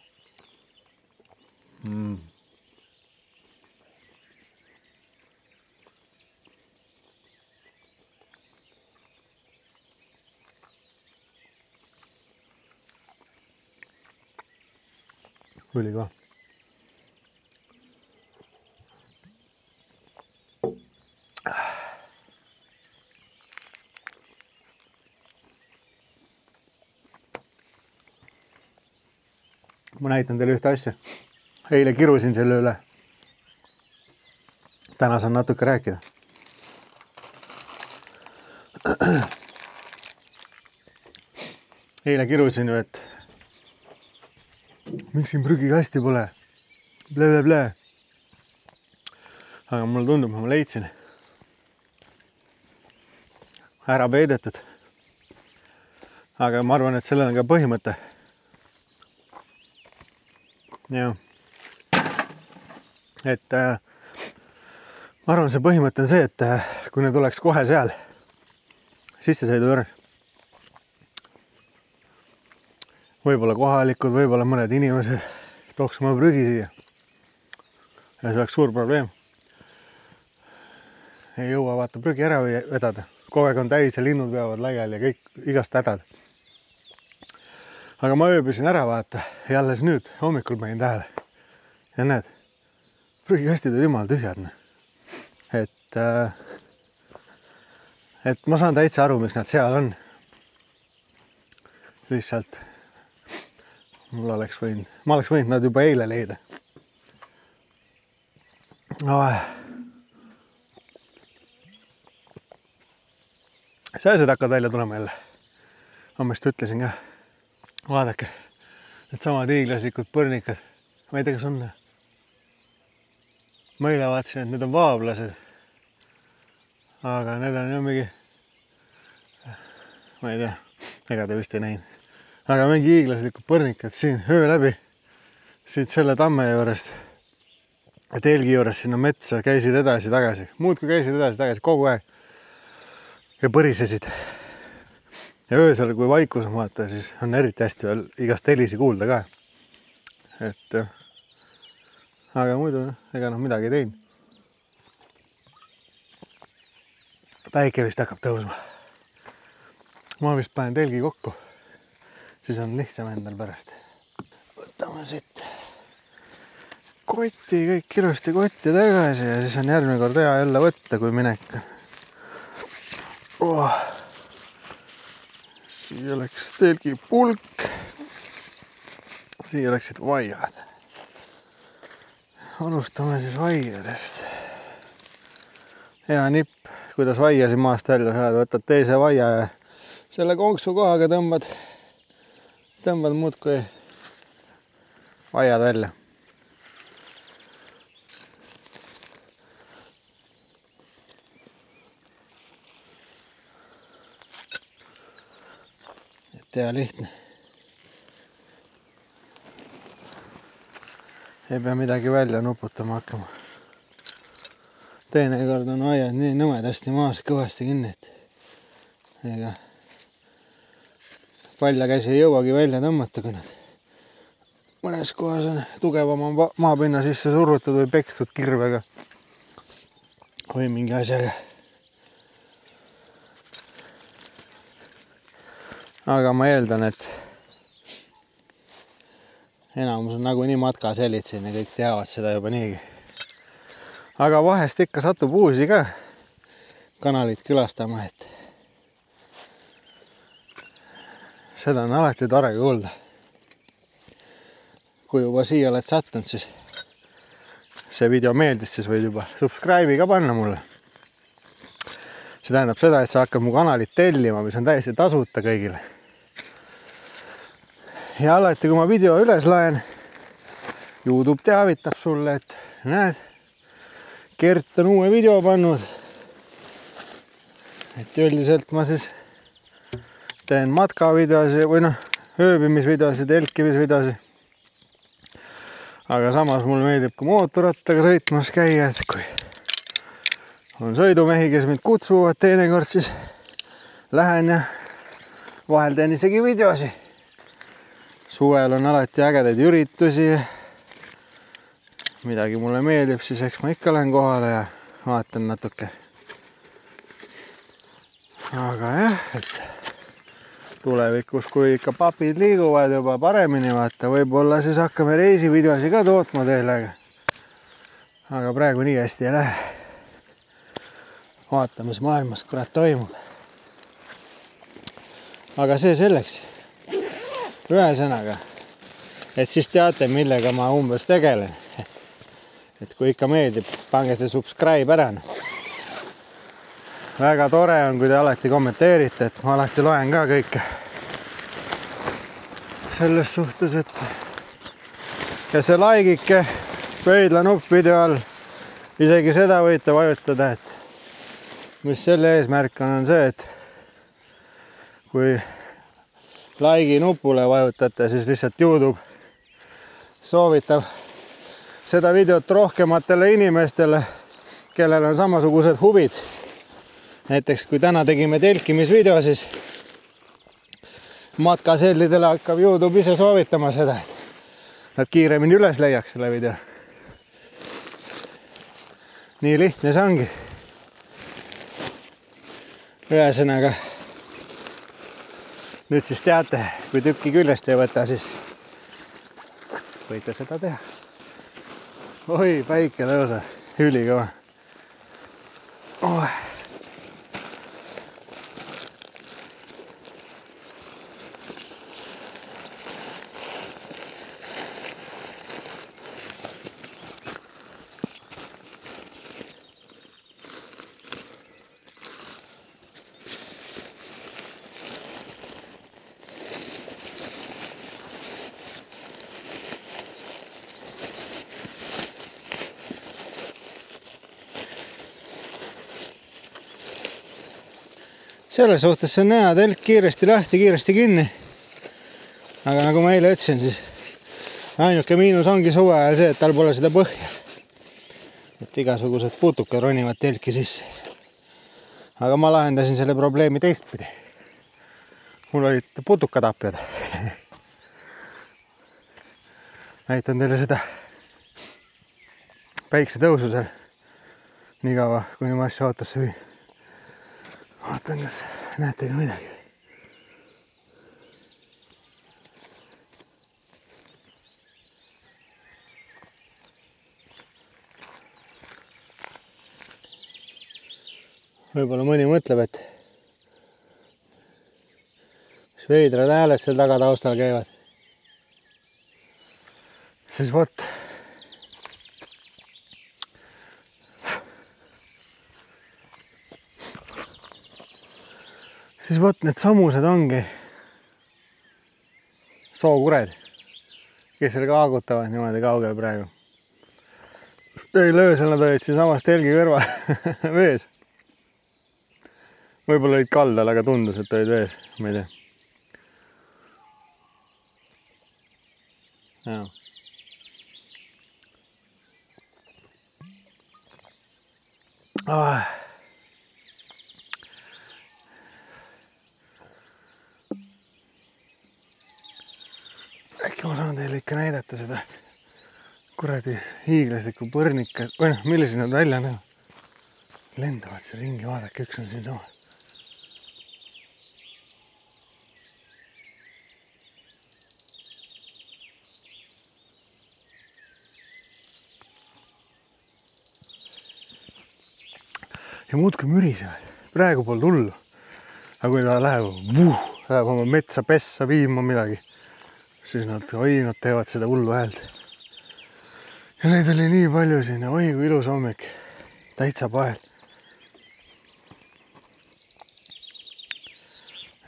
Oli ka. Ma näitan teile ühte asja. Eile kirusin selle üle. Täna saan natuke rääkida. Eile kirusin ju, et miks siin prügikasti pole? Ble. Aga mulle tundub, ma leidsin. Ära peidetud. Aga ma arvan, et sellel on ka põhimõte. Ja. Et ma arvan, see põhimõte on see, et kui need oleks kohe seal sissesõidu juures, võib-olla kohalikud, võib-olla mõned inimesed tooks oma prügi siia. Ja see oleks suur probleem. Ei jõua vaata prügi ära vedada. Kogu aeg on täis ja linnud veavad laiali ja kõik igast hädad. Aga ma ööbisin ära vaata ja alles nüüd hommikul panin tähele. Ja näed, prügikastid on jumal tühjad. Et ma saan täitsa aru, miks nad seal on. Lihtsalt ma oleks võinud nad juba eile leida. Sääsed hakkavad välja tulema jälle. Ma just ütlesin ka. Vaadake, need samad hiiglaslikud põrnikad. Ma ei tea, kas on. Ma eile vaatasin, et need on vaablased. Aga need on ju mingi, ma ei tea, ega te vist ei näinud. Aga mingi hiiglaslikud põrnikad siin öö läbi. Siit selle tamme juurest ja telgi juures sinna metsa käisid edasi-tagasi. Muud kui käisid edasi-tagasi kogu aeg. Ja põrisesid. Ja öösel, kui vaikus on vaata, siis on eriti hästi veel igast helisi kuulda ka. Et, aga muidu, ega midagi ei teinud. Päike vist hakkab tõusma. Ma vist panen telgi kokku. Siis on lihtsam endal pärast. Võtame siit kotti kõik ilusti kotti tagasi ja siis on järgmine kord hea jälle võtta, kui minek on. Siia läks telgipulk. Siia läksid vaiad. Alustame siis vaiadest. Hea nipp, kuidas vaiasi maast välja saad. Võtad teise vaia ja selle konksu kohaga tõmbad muudkui vaiad välja. Hea lihtne. Ei pea midagi välja nuputama hakkama. Teine kord on aiad nii nõmedasti maas kõvasti kinni, et ega palja käsi ei jõuagi välja tõmmata, kui nad mõnes kohas on tugevama maapinna sisse surutud või pekstud kirvega või mingi asjaga. Aga ma eeldan, et enamus on nagu nii matkaselid siin ja kõik teavad seda juba niigi. Aga vahest ikka satub uusi ka kanalit külastama, et seda on alati tore kuulda. Kui juba siia oled sattunud, siis see video meeldis, siis võid juba subscribe'i ka panna mulle. See tähendab seda, et sa hakkad mu kanalit tellima, mis on täiesti tasuta kõigile. Ja alati, kui ma video üles laen, YouTube teavitab sulle, et näed, Gert on uue video pannud. Et üldiselt ma siis teen matkavideosi või ööbimisvideosi, telkimisvideosi. Aga samas mulle meeldib ka mootorrattaga sõitmas käia, et kui on sõidumehi, kes mind kutsuvad, teinekord siis lähen ja vahel teen isegi videosi. Suvel on alati ägedaid üritusi. Midagi mulle meeldib, siis eks ma ikka lähen kohale ja vaatan natuke. Aga jah, et tulevikus, kui ikka papid liiguvad juba paremini, vaata, võib-olla siis hakkame reisivideosi ka tootma teile. Aga praegu nii hästi ei lähe. Vaatame, mis maailmas kurat toimub. Aga see selleks. Ühesõnaga, et siis teate, millega ma umbes tegelen. Et kui ikka meeldib, pange see subscribe ära. Väga tore on, kui te alati kommenteerite, et ma alati loen ka kõike. Selles suhtes, et ja see likeike pöidla nupp video all, isegi seda võite vajutada, et mis selle eesmärk on see, et kui like'i nupule vajutate, siis lihtsalt YouTube soovitab seda videot rohkematele inimestele, kellel on samasugused huvid. Näiteks kui täna tegime telkimisvideo, siis matkasellidele hakkab YouTube ise soovitama seda, et nad kiiremini üles leiaks selle video. Nii lihtne see ongi. Ühesõnaga, nüüd siis teate, kui tükki küljest ei võta, siis võite seda teha. Oi, päike tõusa, ülikõva. Oh. Selles suhtes see on näha, telk kiiresti lahti, kiiresti kinni. Aga nagu ma eile ütlesin, siis ainuke miinus ongi suve ajal see, et tal pole seda põhja. Et igasugused putukad ronivad telki sisse. Aga ma lahendasin selle probleemi teistpidi. Mul olid putukatapjad. Näitan teile seda päikse tõusu seal nii kaua, kuni ma asja ootasse viin. Vaatan, kas näete ka midagi. võib-olla mõni mõtleb, et mis veidrad hääled seal taga taustal käivad. Siis vot. Siis vot need samused ongi sookured, kes seal kaagutavad niimoodi kaugel praegu. Eile öösel nad olid siin samas telgi kõrval vees. Võib-olla olid kaldal, aga tundus, et olid vees, ma ei tea. Jaa. Äkki ma saan teile ikka näidata seda kuradi hiiglaslikku põrnika, või noh, millised nad välja näevad. Lendavad see ringi, vaadake, üks on siin sama. Ja muudkui mürisevad. Praegu pole hullu. Aga kui ta läheb oma metsa pessa viima midagi, siis nad teevad seda hullu häält. Ja neid oli nii palju siin ja oi kui ilus hommik. Täitsa pael.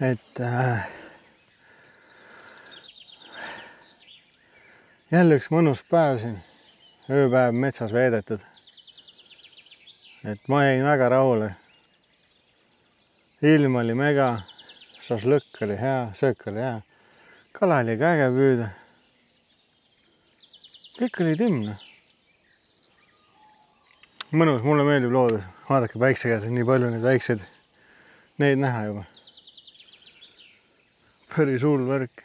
Et jälle üks mõnus päev siin. Ööpäev metsas veedetud. Et ma jäin väga rahule. Ilm oli mega, šašlõkk oli hea, söök oli hea. Kala oli ka äge püüda. Kõik oli timne. Mõnus, mulle meeldib loodus. Vaadake päiksekäes, nii palju neid väikseid. Neid näha juba. Päris hull värk.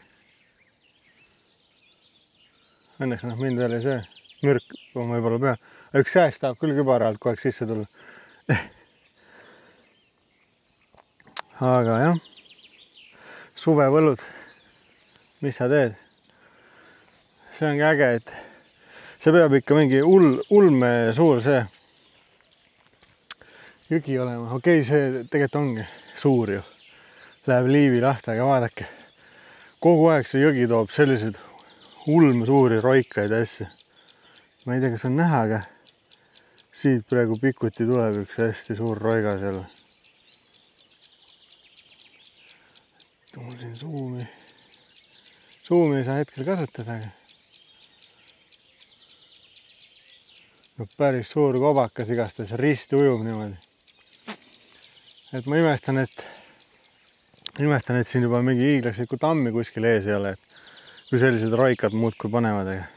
Õnneks mind veel ei söö. Mürk on võib-olla pea. Üks sääks tahab küll kübara alt kogu aeg sisse tulla. Aga jah, suvevõllud, mis sa teed? See ongi äge, et see peab ikka mingi ulme suur see jõgi olema. Okei, see tegelikult ongi suur ju. Läheb liivi lahti, aga vaadake. Kogu aeg see jõgi toob selliseid ulme suuri roikaid asju. Ma ei tea, kas on näha, aga siit praegu pikuti tuleb üks hästi suur roiga seal. Mul siin suumi ei saa hetkel kasutada. No päris suur kobakas igastas, risti ujub niimoodi. Et ma imestan, et siin juba mingi hiiglaslikku tammi kuskil ees ei ole, et kui sellised roikad muudkui panevad.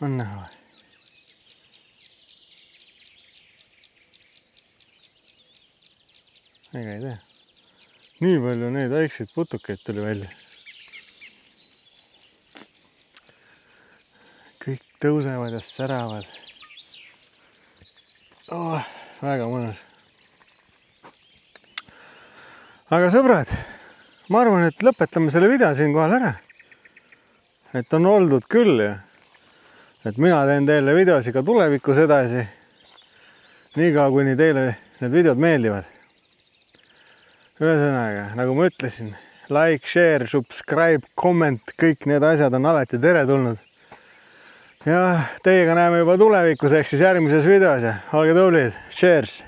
On näha või? Ega ei tea. Nii palju neid väikseid putukeid tuli välja. Kõik tõusevad ja säravad. Väga mõnus. Aga sõbrad, ma arvan, et lõpetame selle video siinkohal ära. Et on oldud küll ja et mina teen teile videosi ka tulevikus edasi. Niikaua kuni teile need videod meeldivad. Ühesõnaga, nagu ma ütlesin, like, share, subscribe, comment, kõik need asjad on alati teretulnud. Ja teiega näeme juba tulevikus ehk siis järgmises videos ja olge tublid. Cheers!